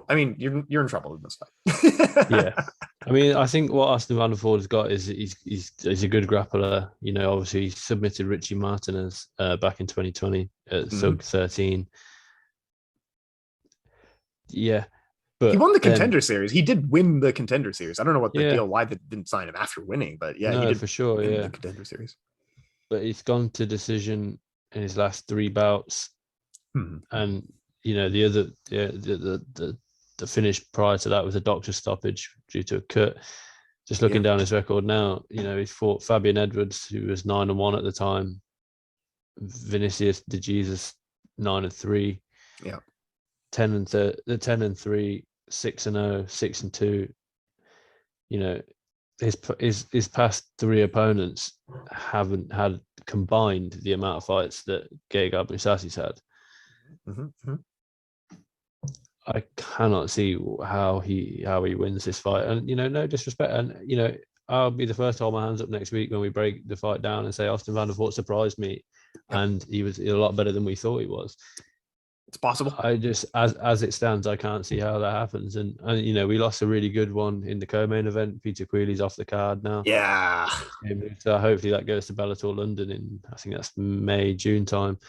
I mean, you're in trouble in this fight. Yeah. I mean, I think what Austin Vanderford has got is he's a good grappler. Obviously he submitted Richie Martinez back in 2020 at Sug 13. Yeah. But he won the Contender Series. He did win the Contender Series. I don't know what the deal, why they didn't sign him after winning, but yeah, he did for sure. Yeah. the Contender Series. But he's gone to decision in his last 3 bouts. And the finish prior to that was a doctor's stoppage due to a cut. Just looking down his record now, he fought Fabian Edwards, who was 9-1 at the time. Vinicius De Jesus 9-3. Yeah. 10-3, 6-0, 6-2. His past 3 opponents haven't had combined the amount of fights that Gegard Mousasi's had. I cannot see how he wins this fight, and no disrespect, and I'll be the first to hold my hands up next week when we break the fight down and say Austin Vanderford surprised me, and he was a lot better than we thought he was. It's possible. I just, as it stands, I can't see how that happens, and we lost a really good one in the co-main event. Peter Quealy's off the card now. Yeah. So hopefully that goes to Bellator London in, I think that's May, June time.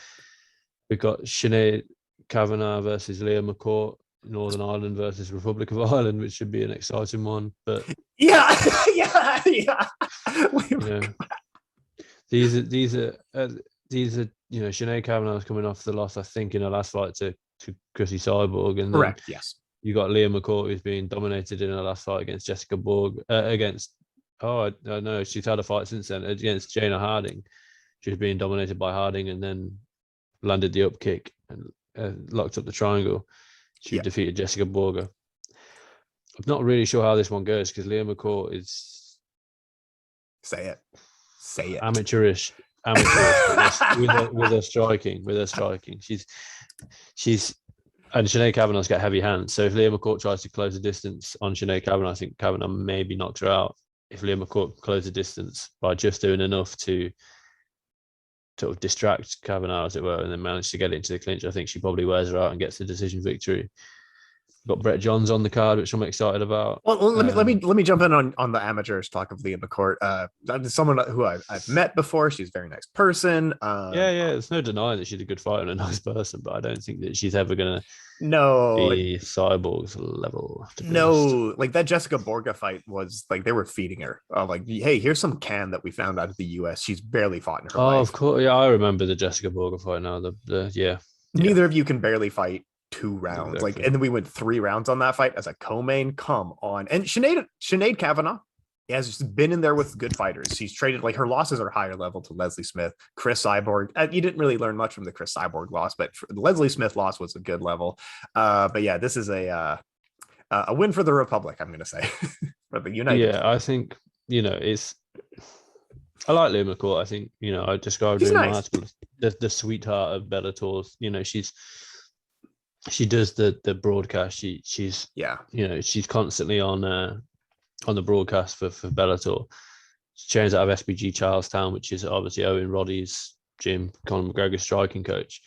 We've got Sinead Kavanagh versus Leah McCourt, Northern Ireland versus Republic of Ireland, which should be an exciting one. But yeah. These are Sinead Kavanagh's coming off the loss, I think, in her last fight to Chrissy Cyborg, and correct. Yes. You got Leah McCourt, who's being dominated in her last fight against Jessica Borg. I know she's had a fight since then against Jana Harding. She was being dominated by Harding, and then landed the up kick and locked up the triangle. She defeated Jessica Borger. I'm not really sure how this one goes because Leah McCourt is say it amateurish with her striking. She's and Sinead Kavanagh's got heavy hands. So if Leah McCourt tries to close the distance on Sinead Kavanagh, I think Kavanagh maybe knocks her out. If Leah McCourt closes the distance by just doing enough to sort of distract Kavanagh, as it were, and then manage to get it into the clinch, I think she probably wears her out and gets the decision victory. Got Brett Johns on the card, which I'm excited about. Well, let me jump in on the amateurs talk of Leah McCourt. Someone who I've met before. She's a very nice person. There's no denying that she's a good fighter and a nice person, but I don't think that she's ever gonna be Cyborg's level. No, like that Jessica Borga fight was like they were feeding her. Hey, here's some can that we found out of the US. She's barely fought in her life. Of course, yeah, I remember the Jessica Borga fight now. Neither of you can barely fight 2 rounds. Exactly. And then we went 3 rounds on that fight as a co-main. Come on. And Sinead Kavanagh has been in there with good fighters. She's traded, her losses are higher level to Leslie Smith, Chris Cyborg. You didn't really learn much from the Chris Cyborg loss, but the Leslie Smith loss was a good level. But yeah, this is a win for the Republic, I'm going to say. For the United. Yeah, I think, it's... I like Leah McCourt. I think, I described her in my article, the sweetheart of Bellator's. She does the broadcast. She's constantly on the broadcast for Bellator. She trains out of SBG Charlestown, which is obviously Owen Roddy's gym, Conor McGregor's striking coach.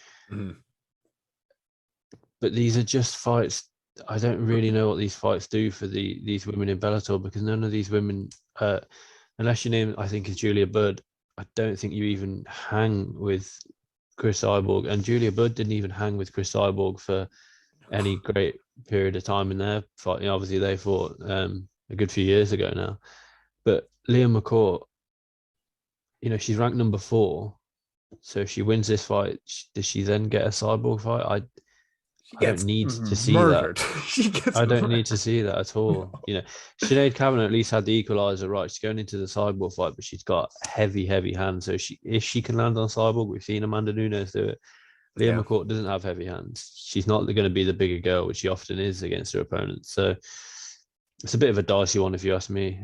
But these are just fights. I don't really know what these fights do for these women in Bellator, because none of these women, unless your name I think is Julia Budd, I don't think you even hang with Chris Cyborg, and Julia Budd didn't even hang with Chris Cyborg for any great period of time in their fight. You know, obviously they fought a good few years ago now, but Leah McCourt, you know, she's ranked number 4. So if she wins this fight, does she then get a Cyborg fight? I don't need to see murdered. that. I don't need to see that at all. No. You know, Sinead Kavanagh at least had the equalizer right. She's going into the Cyborg fight, but she's got heavy hands. So if she can land on Cyborg, we've seen Amanda Nunes do it. Leah McCourt doesn't have heavy hands. She's not going to be the bigger girl, which she often is against her opponents. So it's a bit of a dicey one, if you ask me.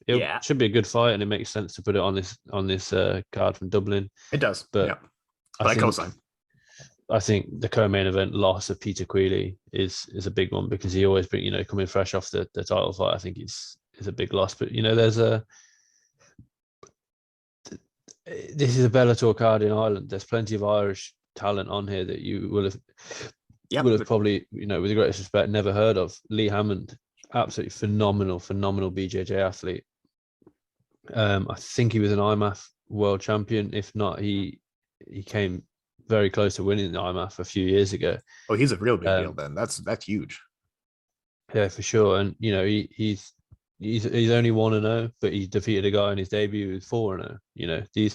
It should be a good fight, and it makes sense to put it on this card from Dublin. It does, but I co-sign. I think the co-main event loss of Peter Queally is a big one, because he always bring, you know, coming fresh off the title fight. I think is a big loss. But you know, this is a Bellator card in Ireland. There's plenty of Irish talent on here that you will have probably, you know, with the greatest respect, never heard of. Lee Hammond, absolutely phenomenal BJJ athlete. I think he was an IMAF world champion. If not, he came very close to winning the IMAF a few years ago. Oh, he's a real big deal then. That's huge. Yeah, for sure. And you know, he's only 1-0, but he defeated a guy in his debut with 4-0. You know, he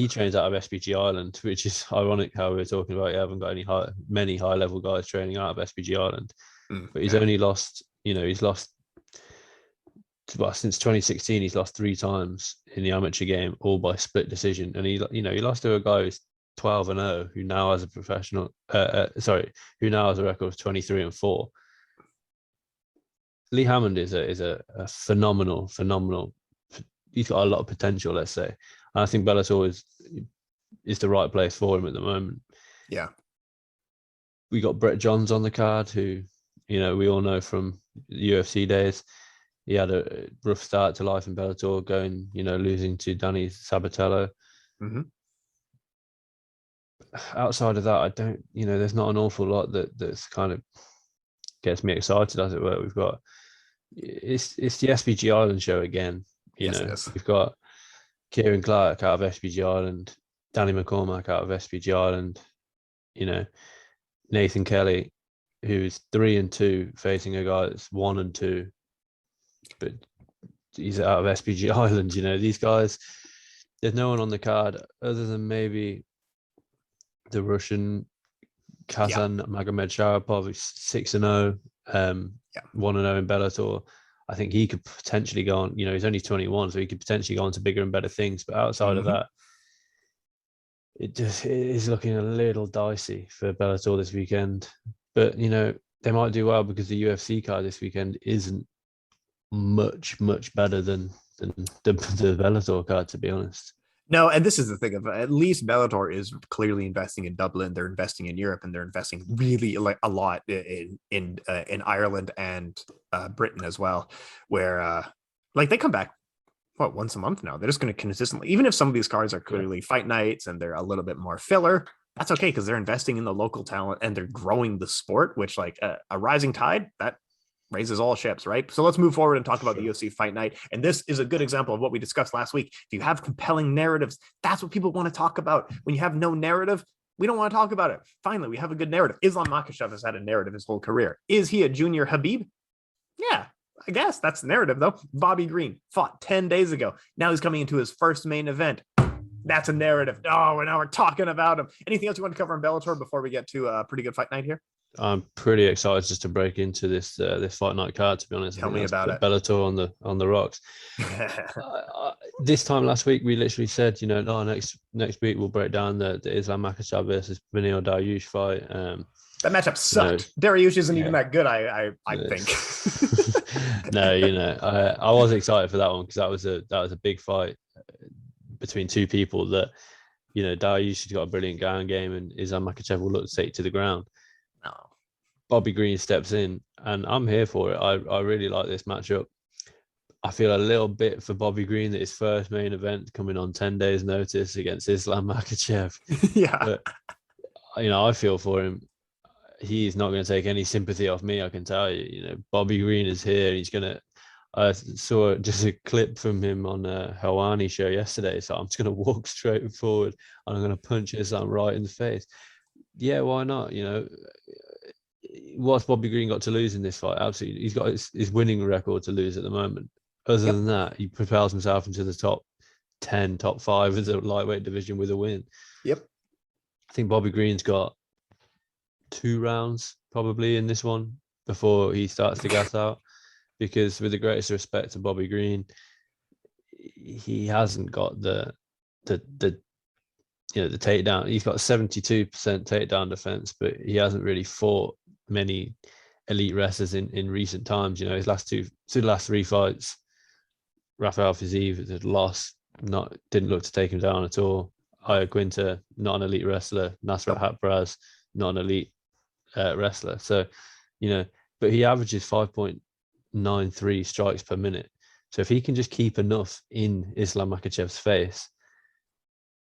trains out of SPG Ireland, which is ironic how we're talking about you haven't got many high level guys training out of SPG Ireland. But he's only lost, you know, since 2016, he's lost 3 times in the amateur game, all by split decision. And he lost to a guy who's 12-0, who now has a professional, who now has a record of 23-4. Lee Hammond is a phenomenal. He's got a lot of potential, let's say. And I think Bellator is the right place for him at the moment. Yeah. We got Brett Johns on the card, who, you know, we all know from the UFC days. He had a rough start to life in Bellator, losing to Danny Sabatello. Mm-hmm. Outside of that, there's not an awful lot that's kind of gets me excited, as it were. We've got, it's the SPG Ireland show again. We've got Kieran Clark out of SPG Ireland, Danny McCormack out of SPG Ireland, you know, Nathan Kelly, who's 3-2, facing a guy that's 1-2. But he's out of SPG Ireland. You know, these guys, there's no one on the card other than maybe the Russian Kazan Magomed Sharapov, who's 6-0, 1-0 in Bellator. I think he could potentially go on, you know, he's only 21, so he could potentially go on to bigger and better things. But outside of that, it is looking a little dicey for Bellator this weekend. But, you know, they might do well, because the UFC card this weekend isn't much better than the Bellator card, to be honest. No, and this is the thing of, at least Bellator is clearly investing in Dublin. They're investing in Europe, and they're investing really like a lot in Ireland and Britain as well, where like they come back once a month now. They're just going to consistently, even if some of these cards are clearly fight nights and they're a little bit more filler, that's okay, because they're investing in the local talent and they're growing the sport, which like a rising tide that raises all ships, right? So let's move forward and talk about the UFC Fight Night. And this is a good example of what we discussed last week. If you have compelling narratives, that's what people want to talk about. When you have no narrative, we don't want to talk about it. Finally, we have a good narrative. Islam Makhachev has had a narrative his whole career. Is he a junior Habib? Yeah, I guess that's the narrative, though. Bobby Green fought 10 days ago. Now he's coming into his first main event. That's a narrative. Oh, and now we're talking about him. Anything else you want to cover on Bellator before we get to a pretty good fight night here? I'm pretty excited just to break into this fight night card, to be honest. Tell me about it. Bellator on the rocks. This time last week, we literally said, you know, next week we'll break down the Islam Makhachev versus Beneil Dariush fight. That matchup sucked. You know, Dariush isn't even that good, I think. No, you know, I was excited for that one, because that was a big fight between two people that, you know, Dariush has got a brilliant ground game, and Islam Makhachev will look to take to the ground. No. Bobby Green steps in, and I'm here for it. I really like this matchup. I feel a little bit for Bobby Green that his first main event coming on 10 days notice against Islam Makhachev. Yeah. But, you know, I feel for him. He's not going to take any sympathy off me, I can tell you. You know, Bobby Green is here. I saw just a clip from him on a Hawani show yesterday, so I'm just going to walk straight forward and I'm going to punch Islam right in the face. Yeah, why not? You know, what's Bobby Green got to lose in this fight? Absolutely, he's got his winning record to lose at the moment. Other than that, he propels himself into the top 10, top 5 of the lightweight division with a win. Yep. I think Bobby Green's got 2 rounds probably in this one before he starts to gas out. Because with the greatest respect to Bobby Green, he hasn't got the takedown. He's got 72% takedown defense, but he hasn't really fought many elite wrestlers in recent times. You know, his last last 3 fights, Rafael Fiziev had lost, didn't look to take him down at all. Aya Quinter, not an elite wrestler. Nasrat Haqparaz, not an elite wrestler. So, you know, but he averages 5.93 strikes per minute. So if he can just keep enough in Islam Makhachev's face,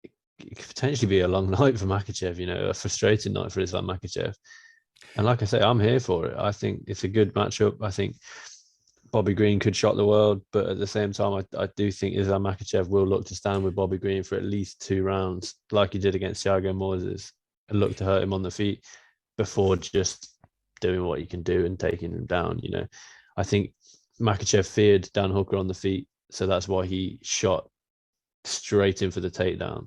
it could potentially be a long night for Makhachev, you know, a frustrating night for Islam Makhachev. And like I say, I'm here for it. I think it's a good matchup. I think Bobby Green could shock the world, but at the same time, I do think Islam Makhachev will look to stand with Bobby Green for at least 2 rounds, like he did against Thiago Moises, and look to hurt him on the feet before just doing what he can do and taking him down. You know, I think Makhachev feared Dan Hooker on the feet, so that's why he shot straight in for the takedown.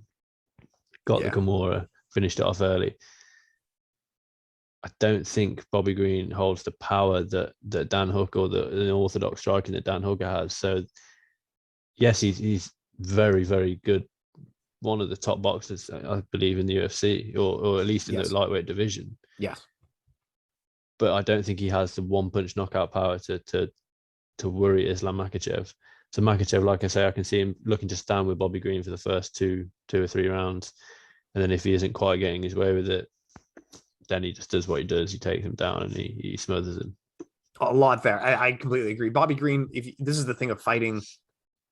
Got the Kimura, finished it off early. I don't think Bobby Green holds the power that Dan Hooker, or the orthodox striking that Dan Hooker has. So, yes, he's very, very good. One of the top boxers, I believe, in the UFC, or at least in the lightweight division. Yes. But I don't think he has the one-punch knockout power to worry Islam Makhachev. So Makhachev, like I say, I can see him looking to stand with Bobby Green for the first two or three rounds. And then if he isn't quite getting his way with it, then he just does what he does. He takes him down and he smothers him. A lot there. I completely agree. Bobby Green, this is the thing of fighting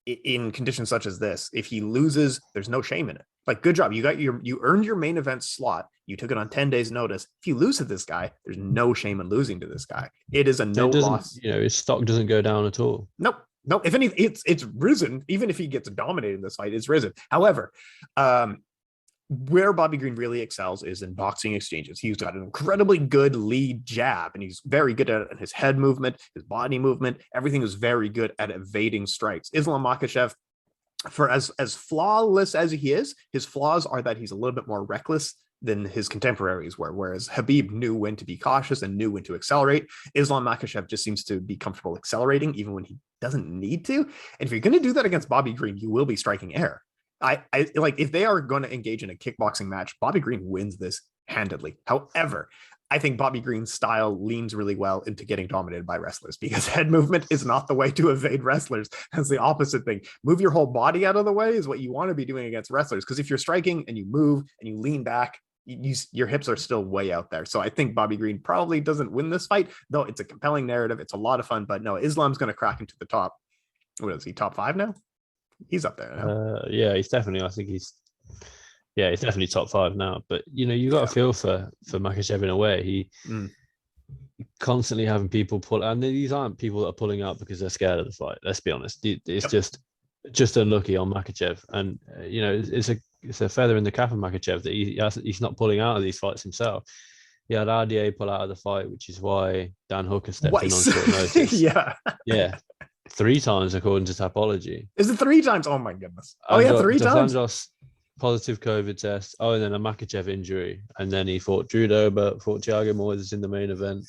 in conditions such as this. If he loses, there's no shame in it. Like, good job. You earned your main event slot. You took it on 10 days notice. If you lose to this guy, there's no shame in losing to this guy. It is a no loss. You know, his stock doesn't go down at all. Nope. If anything, it's risen. Even if he gets dominated in this fight, it's risen. However, where Bobby Green really excels is in boxing exchanges. He's got an incredibly good lead jab, and he's very good at his head movement, his body movement. Everything is very good at evading strikes. Islam Makhachev, for as flawless as he is, his flaws are that he's a little bit more reckless than his contemporaries were, whereas Khabib knew when to be cautious and knew when to accelerate. Islam Makhachev just seems to be comfortable accelerating even when he doesn't need to. And if you're going to do that against Bobby Green, you will be striking air. I like, if they are going to engage in a kickboxing match, Bobby Green wins this handedly. However, I think Bobby Green's style leans really well into getting dominated by wrestlers, because head movement is not the way to evade wrestlers. That's the opposite thing. Move your whole body out of the way is what you want to be doing against wrestlers, because if you're striking and you move and you lean back, your hips are still way out there. So I think Bobby Green probably doesn't win this fight, though it's a compelling narrative. It's a lot of fun, but no, Islam's going to crack into the top. What is he, top 5 now? He's up there now. Yeah, he's definitely, I think he's definitely top 5 now. But, you know, you got to feel for Makhachev in a way. He constantly having people pull, and these aren't people that are pulling out because they're scared of the fight. Let's be honest. It's just unlucky on Makhachev. And, you know, it's a feather in the cap of Makhachev that he's not pulling out of these fights himself. He had RDA pull out of the fight, which is why Dan Hooker stepped in on short notice. Yeah. 3 times according to Tapology. Is it 3 times? Oh my goodness. Oh yeah, 3 times. Dos positive COVID test. Oh, and then a Makhachev injury. And then he fought Drew Dober, fought Thiago Moises in the main event.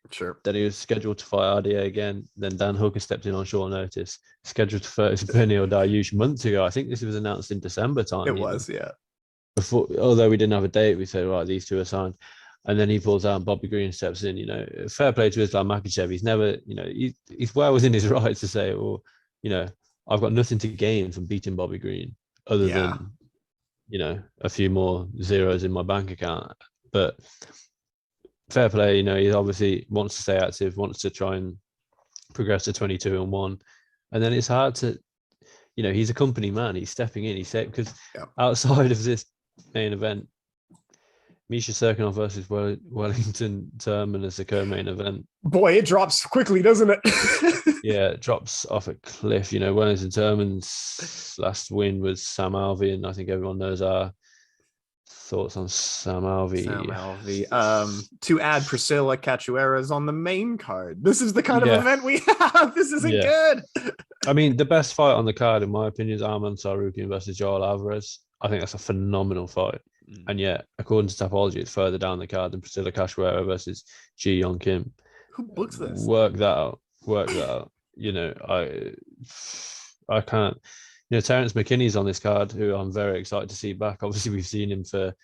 Sure. Then he was scheduled to fight RDA again. Then Dan Hooker stepped in on short notice. Scheduled to fight Benio Dariush months ago. I think this was announced in December time. It was, yeah. Before, although we didn't have a date, we said, right, these 2 are signed. And then he pulls out and Bobby Green steps in. You know, fair play to Islam Makhachev. He's never, you know, he's well within his right to say, well, you know, I've got nothing to gain from beating Bobby Green other than, you know, a few more zeros in my bank account. But fair play, you know, he obviously wants to stay active, wants to try and progress to 22-1. And then it's hard to, you know, he's a company man. He's stepping in. He said, because outside of this main event, Misha Serkinov versus Wellington Turman as the co-main event. Boy, it drops quickly, doesn't it? Yeah, it drops off a cliff. Wellington Turman's last win was Sam Alvey, and I think everyone knows our thoughts on Sam Alvey. To add Priscilla Cachoeira's on the main card. This is the kind of event we have. This isn't good. I mean, the best fight on the card, in my opinion, is Arman Tsarukyan versus Joel Alvarez. I think that's a phenomenal fight. And yet, according to Tapology, it's further down the card than Priscilla Cachoeira versus Ji Yeon Kim. Who books this? Work that out. I can't. Terrence McKinney's on this card, who I'm very excited to see back. Obviously, we've seen him for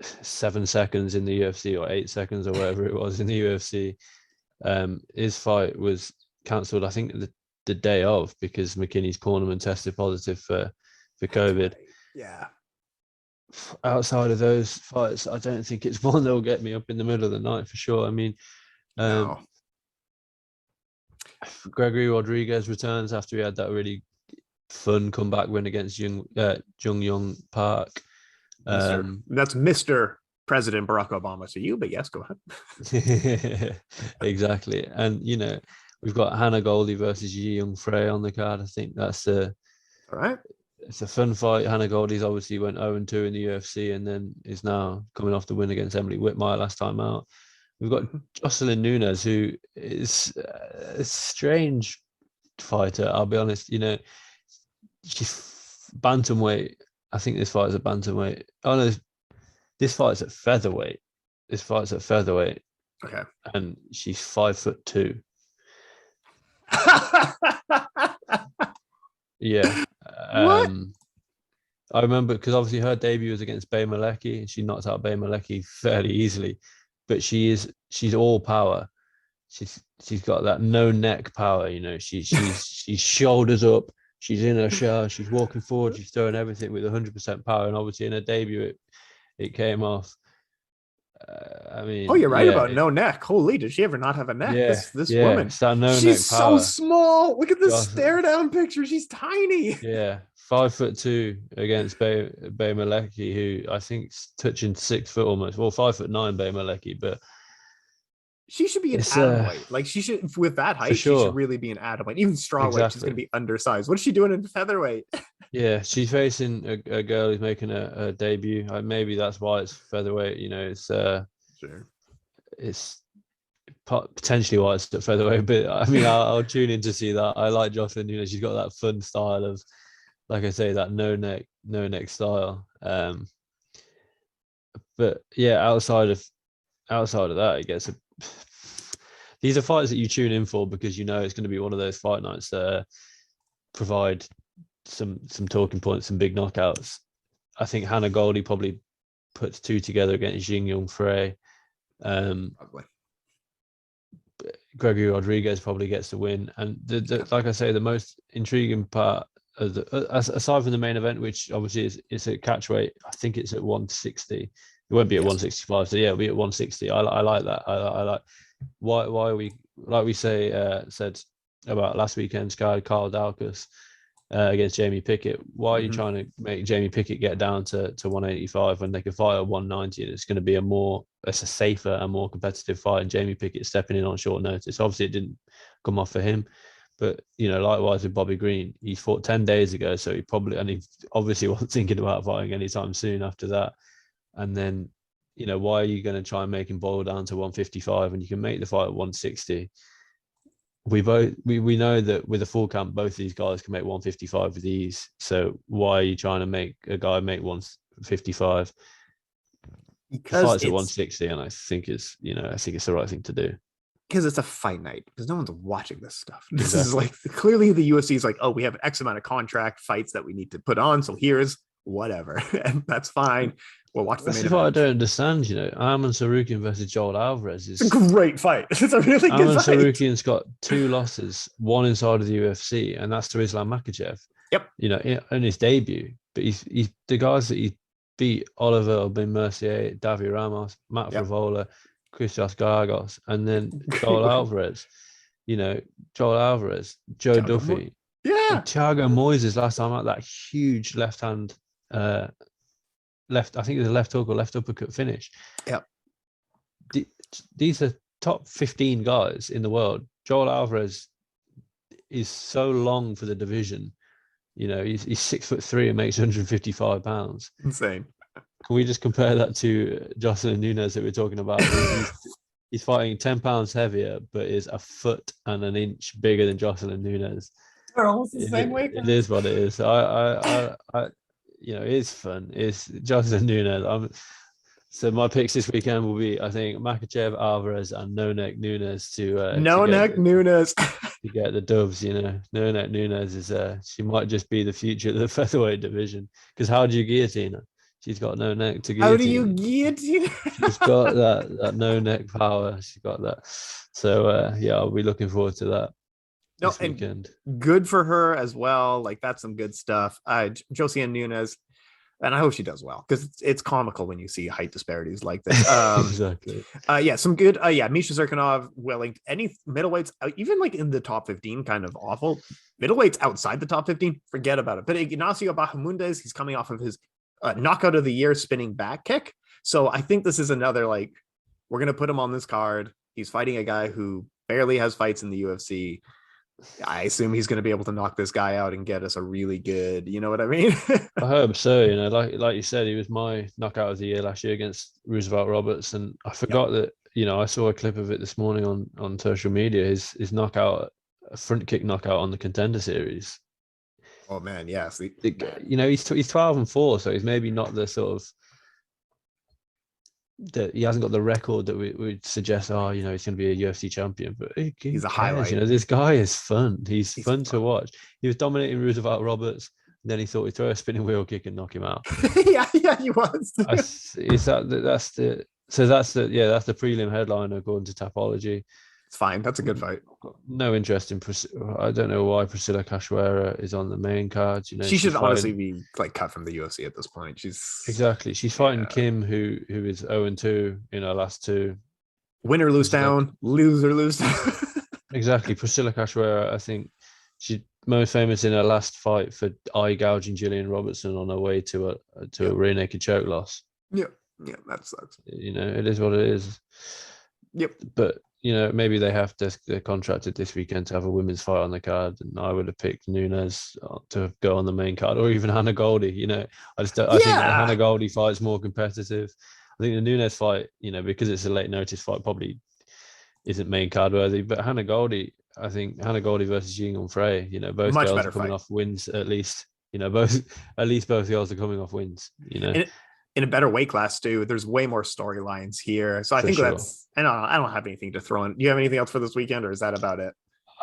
7 seconds in the UFC or 8 seconds or whatever it was in the UFC. His fight was cancelled, I think, the day of, because McKinney's cornerman tested positive for COVID. Yeah. Outside of those fights, I don't think it's one that will get me up in the middle of the night for sure. I mean, No. Gregory Rodriguez returns after he had that really fun comeback win against Jung Young Park. That's Mr. President Barack Obama to you, but yes, go ahead. Exactly. And, we've got Hannah Goldie versus Yi Young Frey on the card. I think that's all right. It's a fun fight. Hannah Goldie's obviously went 0-2 in the UFC and then is now coming off the win against Emily Whitmire last time out. We've got Jocelyn Nunez, who is a strange fighter, I'll be honest. She's bantamweight. I think this fight is a bantamweight. Oh no, this fight's at featherweight. Okay. And she's 5'2". Yeah. What? I remember because obviously her debut was against Bay Malecki and she knocked out Bay Malecki fairly easily. But she's all power. She's got that no neck power, she's shoulders up, she's in her shell, she's walking forward, she's throwing everything with 100% power. And obviously in her debut it came off. You're right about no neck. Holy, did she ever not have a neck? Yeah, this woman. It's that no she's neck power. So small. Look at this stare down picture. She's tiny. Yeah, 5'2" against Bay Malecki, who I think's touching 6 foot almost. Well, 5'9" Bay Malecki, but she should be an atomweight. Like she should, with that height, she should really be an atomweight. Even strawweight, she's going to be undersized. What is she doing in featherweight? Yeah, she's facing a girl who's making a debut. Maybe that's why it's featherweight. It's sure. It's potentially why it's at featherweight. But I mean, I'll tune in to see that. I like Jocelyn. She's got that fun style of, like I say, that no neck style. But yeah, outside of that, it gets these are fights that you tune in for because it's going to be one of those fight nights that provide some talking points, some big knockouts. I think Hannah Goldie probably puts 2 together against Jing Young Frey. Gregory Rodriguez probably gets the win. And like I say, the most intriguing part of aside from the main event, which obviously is at catch weight, I think it's at 160. It won't be at 165. So yeah, it'll be at 160. I like that. I like why we, like we said about last weekend's guy Carl Dalkus against Jamie Pickett. Why are you trying to make Jamie Pickett get down to 185 when they can fight at 190? And it's going to be a safer and more competitive fight. And Jamie Pickett stepping in on short notice. Obviously, it didn't come off for him, but likewise with Bobby Green, he fought 10 days ago, so he obviously wasn't thinking about fighting anytime soon after that. And then, why are you going to try and make him boil down to 155 when you can make the fight at 160? We know that with a full camp, both of these guys can make 155 with ease. So why are you trying to make a guy make 155? Because the fight's at 160, and I think it's the right thing to do. Because it's a fight night. Because no one's watching this stuff. This is like clearly the UFC is like, oh, we have X amount of contract fights that we need to put on. So here's whatever, and that's fine. We'll watch the main event. I don't understand. Arman Tsarukyan versus Joel Alvarez is a great fight. It's a really good fight. Arman Tsarukyan's got 2 losses, one inside of the UFC, and that's to Islam Makhachev. Yep. In his debut, but he's the guys that he beat: Oliver Ben Mercier, Davi Ramos, Matt Favola, Christos Gargos, and then Joel Alvarez. Joel Alvarez, Joe Duffy, Yeah. Thiago Moises last time out, that huge left hand left. I think it was a left hook or left uppercut finish. Yep. These are top 15 guys in the world. Joel Alvarez is so long for the division. You know, he's 6'3" and makes 155 pounds. Insane. Can we just compare that to Jocelyn Nunez that we're talking about? He's fighting 10 pounds heavier, but is a foot and an inch bigger than Jocelyn Nunez. They're almost the same weight. It is what it is. I you know, it's fun. It's Jocelyn Nunez. So my picks this weekend will be, I think, Makhachev, Alvarez, and No Neck Nunez Nunez to get the dubs. You know, No Neck Nunez is she might just be the future of the featherweight division. Because how do you guillotine her? She's got no neck to guillotine. How do you guillotine? She's got that no neck power. She's got that. So yeah, I'll be looking forward to that. No, this weekend. Good for her as well. Like, that's some good stuff. Jocelyn Nunez, and I hope she does well, because it's comical when you see height disparities like this. Exactly. Yeah, some good. Yeah, Misha Zirkonov, Welling, any middleweights, even like in the top 15, kind of awful. Middleweights outside the top 15, forget about it. But Ignacio Bahamundes, he's coming off of his knockout of the year spinning back kick. So I think this is another, like, we're going to put him on this card. He's fighting a guy who barely has fights in the UFC. I assume he's going to be able to knock this guy out and get us a really good, you know what I mean? I hope so. You know, like you said, he was my knockout of the year last year against Roosevelt Roberts, and I forgot that. You know, I saw a clip of it this morning on social media. His knockout, a front kick knockout on the Contender Series. Oh man, yes. You know, he's 12-4, so he's maybe not the sort of that he hasn't got the record that we would suggest. Oh, you know, he's going to be a UFC champion, but he's a highlight. You know, this guy is fun. He's fun to watch. He was dominating Roosevelt Roberts, and then he thought he'd throw a spinning wheel kick and knock him out. yeah, he was. That's the prelim headline according to Tapology. It's fine. That's a good fight. No interest in. I don't know why Priscilla Cachoeira is on the main card. You know, she should honestly be like cut from the UFC at this point. She's fighting Kim, who is 0-2 in her last two. Win or lose down, lose or lose down. Exactly. Priscilla Cachoeira, I think she's most famous in her last fight for eye gouging Gillian Robertson on her way to a rear naked choke loss. Yeah, that sucks. You know, it is what it is. Yep. But you know, maybe they're contracted this weekend to have a women's fight on the card, and I would have picked Nunez to go on the main card, or even Hannah Goldie. You know, I think the Hannah Goldie fight is more competitive. I think the Nunez fight, you know, because it's a late notice fight, probably isn't main card worthy. But Hannah Goldie, I think Hannah Goldie versus Ying Frey, you know, both girls are coming off wins at least. You know, both girls are coming off wins. You know. In a better weight class too. There's way more storylines here. So I think that's, I don't have anything to throw in. Do you have anything else for this weekend, or is that about it?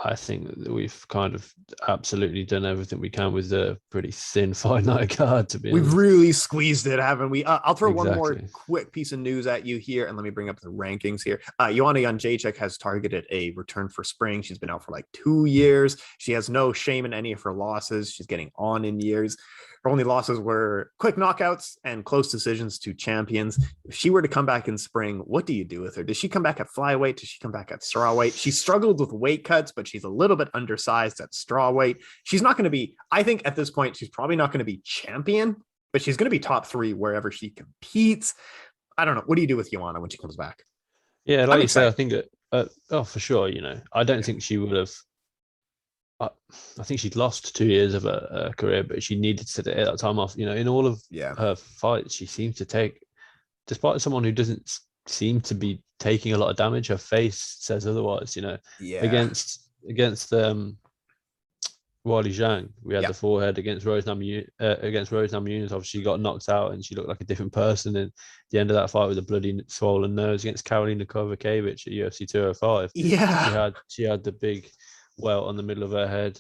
I think that we've kind of absolutely done everything we can with a pretty thin Fight Night card, to be honest. We've really squeezed it, haven't we? I'll throw one more quick piece of news at you here, and let me bring up the rankings here. Joanna Jędrzejczyk has targeted a return for spring. She's been out for like 2 years. She has no shame in any of her losses. She's getting on in years. Her only losses were quick knockouts and close decisions to champions. If she were to come back in spring, what do you do with her? Does she come back at flyweight? Does she come back at strawweight? She struggled with weight cuts, but she's a little bit undersized at strawweight. She's not going to be, I think at this point, she's probably not going to be champion, but she's going to be top 3 wherever she competes. I don't know. What do you do with Joanna when she comes back? Yeah, like you said, I think that, for sure, you know, I don't think she would have. I think she'd lost 2 years of her career, but she needed to take that time off. You know, in all of her fights, she seems to take, despite someone who doesn't seem to be taking a lot of damage, her face says otherwise. You know, against Wally Zhang, we had the forehead. Against Rose Namajunas, obviously she got knocked out and she looked like a different person. And the end of that fight with a bloody swollen nose against Karolina Kovacevic at UFC 205. Yeah, she had the big welt on the middle of her head.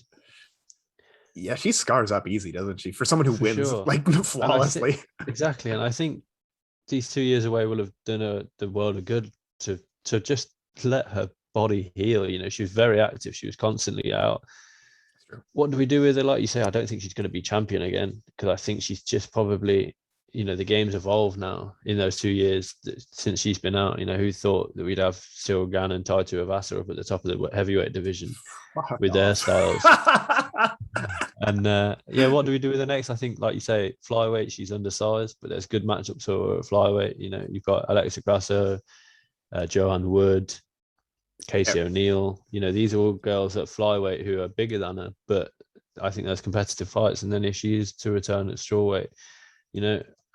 Yeah, she scars up easy, doesn't she? For someone who wins like flawlessly. Exactly, and I think these 2 years away will have done the world of good to just let her body heal. You know, she was very active. She was constantly out. What do we do with her? Like you say, I don't think she's going to be champion again, because I think she's just probably, the game's evolved now in those 2 years since she's been out. Who thought that we'd have Cyril Gann and Taito Avasa up at the top of the heavyweight division with their styles? And what do we do with the next? I think, like you say, flyweight, she's undersized, but there's good matchups for flyweight. You've got Alexa Grasso, Joanne Wood, Casey O'Neill. These are all girls at flyweight who are bigger than her, but I think there's competitive fights. And then if she is to return at strawweight,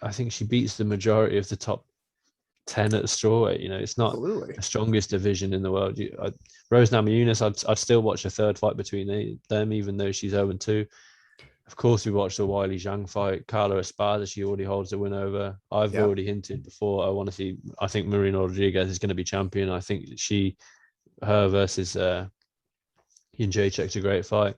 I think she beats the majority of the top 10 at strawweight. It's not the strongest division in the world. Rose Namajunas, I'd still watch a third fight between them, even though she's 0-2. Of course, we watched the Wiley Zhang fight. Carla Espada, she already holds the win over. I've already hinted before. I think Marina Rodriguez is going to be champion. I think her versus Jędrzejczyk's a great fight.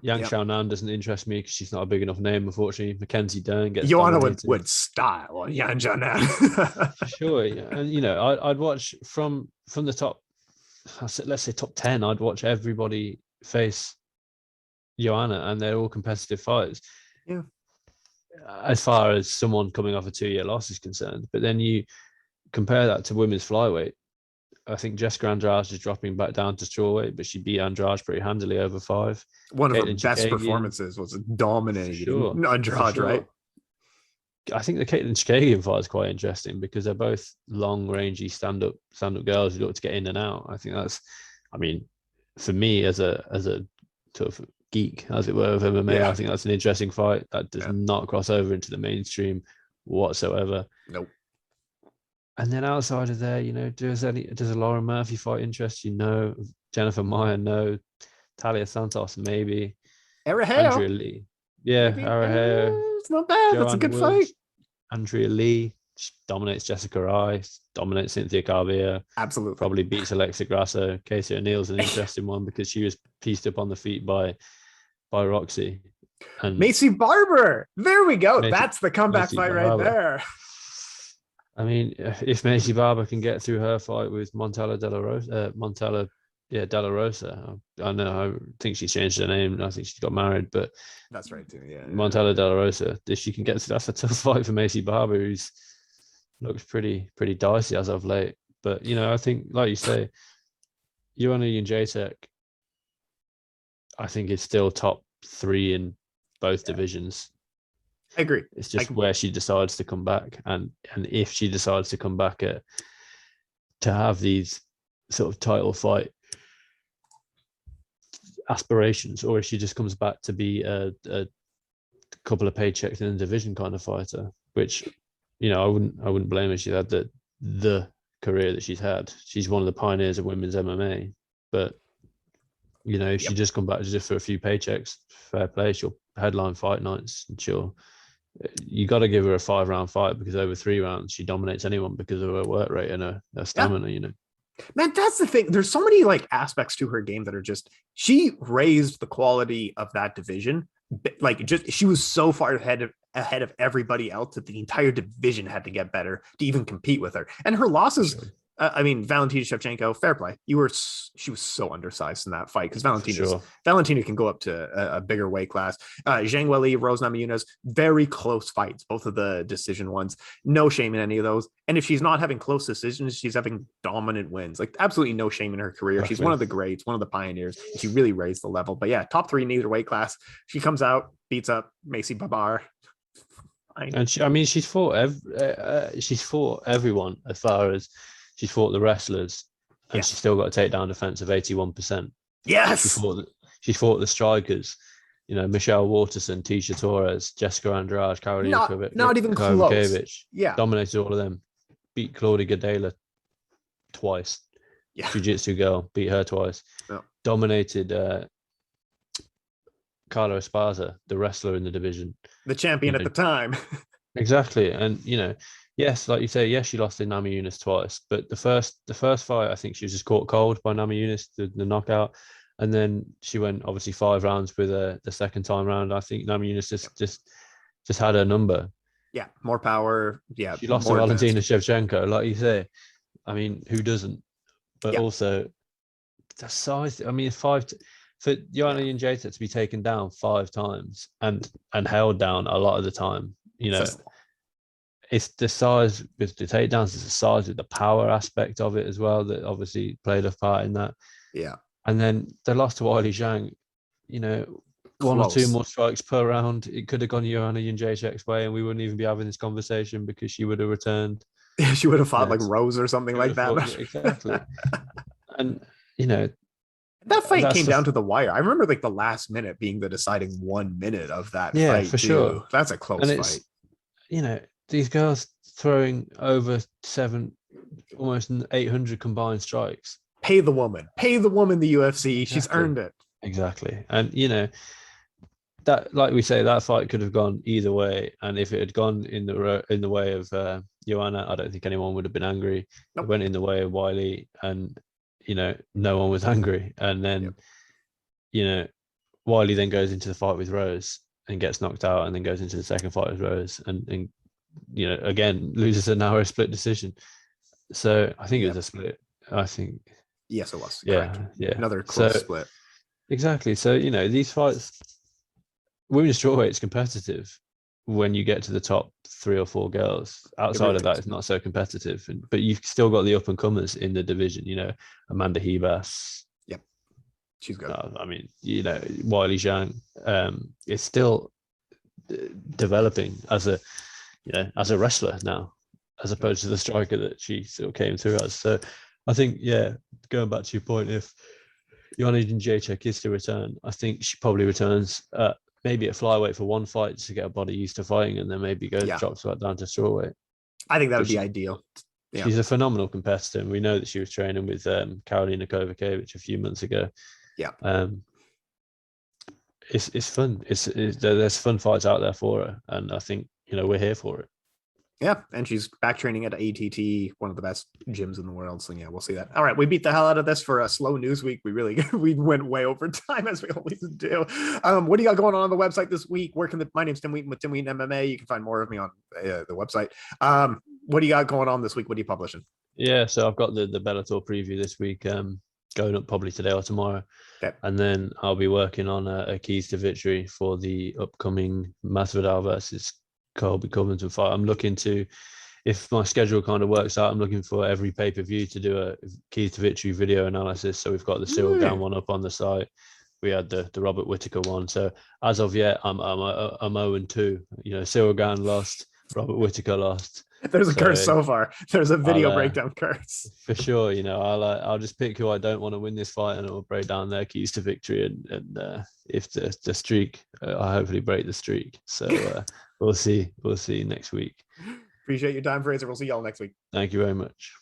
Yang Xiaonan doesn't interest me because she's not a big enough name, unfortunately. Mackenzie Dern gets Joanna would style on Yang Xiaonan. For sure, yeah. And I'd watch from the top, let's say top 10. I'd watch everybody face Joanna, and they're all competitive fights. Yeah. As far as someone coming off a 2-year loss is concerned, but then you compare that to women's flyweight. I think Jessica Andrade is dropping back down to strawweight, but she beat Andrade pretty handily over 5. One of her best performances was dominating Andrade, right? I think the Caitlin Chikagian fight is quite interesting because they're both long, rangy stand-up girls who look to get in and out. I think for me as a sort of geek, as it were, of MMA, I think that's an interesting fight that does not cross over into the mainstream whatsoever. Nope. And then outside of there, does a Lauren Murphy fight interest you? Jennifer Maia, no. Talia Santos, maybe. Araheo. Andrea Lee. Yeah, Araheo. It's not bad. That's a good fight. Andrea Lee. She dominates Jessica Rice, dominates Cynthia Calvillo. Absolutely. Probably beats Alexa Grasso. Casey O'Neill's an interesting one because she was pieced up on the feet by Roxy. And Macy Barber. There we go. That's the comeback fight right there. I mean, if Macy Barber can get through her fight with Montella De La Rosa, I think she changed her name. I think she got married, but that's right too. Yeah, Montella De La Rosa. If she can get through, that's a tough fight for Macy Barber, who's looks pretty dicey as of late. But I think, like you say, Joanna Jędrzejczyk, I think is still top 3 in both divisions. I agree. It's just where she decides to come back, and if she decides to come back to have these sort of title fight aspirations, or if she just comes back to be a couple of paychecks in a division kind of fighter, which I wouldn't blame her. She had the career that she's had. She's one of the pioneers of women's MMA, but if she just come back just for a few paychecks, fair play. She'll headline fight nights, and you got to give her a 5-round fight because over 3 rounds she dominates anyone because of her work rate and her stamina. Man, that's the thing. There's so many aspects to her game that are just, she raised the quality of that division. She was so far ahead of everybody else that the entire division had to get better to even compete with her. And her losses, Valentina Shevchenko, fair play. She was so undersized in that fight because Valentina can go up to a bigger weight class. Zhang Weili, Rose Namajunas, very close fights, both of the decision ones. No shame in any of those. And if she's not having close decisions, she's having dominant wins. Absolutely no shame in her career. Definitely. She's one of the greats, one of the pioneers. And she really raised the level. But yeah, top 3 in either weight class. She comes out, beats up Macy Barber. And she's fought everyone as far as. She's fought the wrestlers, and she's still got a takedown defense of 81%. Yes. She's fought the strikers, Michelle Waterson, Tisha Torres, Jessica Andrade, Karolina not even close. Yeah. Dominated all of them. Beat Claudia Gadela twice. Yeah. Jiu-jitsu girl, beat her twice. Yeah. Dominated Carla Esparza, the wrestler in the division. The champion at the time. Exactly. And, yes, like you say, yes, she lost to Namajunas twice, but the first fight, I think she was just caught cold by Namajunas, the knockout, and then she went obviously 5 rounds with the second time round. I think Namajunas just had her number. Yeah, more power. Yeah, she lost to Valentina Shevchenko, like you say. Who doesn't? But also the size. For Joanna Jędrzejczyk to be taken down 5 times and held down a lot of the time, it's the size with the takedowns, it's the size with the power aspect of it as well that obviously played a part in that. Yeah. And then the loss to Wiley Zhang, you know, one or two more strikes per round, it could have gone Joanna Jędrzejczyk's way, and we wouldn't even be having this conversation because she would have returned. She would have fought like Rose or something like that. Exactly. And, you know, that fight came down to the wire. I remember like the last minute being the deciding 1 minute of that fight. Yeah, for sure. That's a close fight. You know, these girls throwing over almost 800 combined strikes. Pay the woman the UFC. Exactly. She's earned it. Exactly. And, you know, that, like we say, that fight could have gone either way. And if it had gone in the way of Joanna, I don't think anyone would have been angry. Nope. It went in the way of Wiley, and, you know, no one was angry. And then, you know, Wiley then goes into the fight with Rose and gets knocked out, and then goes into the second fight with Rose and you know, again, loses a narrow split decision. So I think it was a split. I think. Yes, it was. Yeah. Correct. Yeah. Another close split. Exactly. So, you know, these fights, women's strawweight's competitive when you get to the top 3 or 4 girls. Outside of that, it's not so competitive. But you've still got the up and comers in the division. You know, Amanda Hebas. Yep, she's good. I mean, you know, Wiley Zhang is still developing as a wrestler now, as opposed to the striker that she still came through as. So I think, going back to your point, if Joanna Jędrzejczyk is to return, I think she probably returns maybe at flyweight for one fight to get her body used to fighting, and then maybe drops back down to strawweight. I think that would be ideal. Yeah. She's a phenomenal competitor, and we know that she was training with Karolina Kovacevic a few months ago. Yeah. It's fun. There's fun fights out there for her, and I think, you know, we're here for it. Yeah, and she's back training at ATT, one of the best gyms in the world. So yeah, we'll see that. All right, we beat the hell out of this for a slow news week. We went way over time, as we always do. What do you got going on the website this week? My name's Tim Wheaton with Tim Wheaton MMA. You can find more of me on the website. What do you got going on this week? What are you publishing? Yeah, so I've got the Bellator preview this week, going up probably today or tomorrow. Okay. And then I'll be working on a keys to victory for the upcoming Masvidal versus Colby Covington fight. I'm looking to, if my schedule kind of works out, I'm looking for every pay-per-view to do a keys to victory video analysis. So we've got the Cyril Gane one up on the site. We had the Robert Whittaker one. So as of yet, I'm 0-2. You know, Cyril Gane lost, Robert Whittaker lost. There's a curse so far. There's a video breakdown curse. For sure. You know, I'll just pick who I don't want to win this fight, and it will break down their keys to victory. And if the streak, I hopefully break the streak. So we'll see. We'll see next week. Appreciate your time, Frazer. We'll see y'all next week. Thank you very much.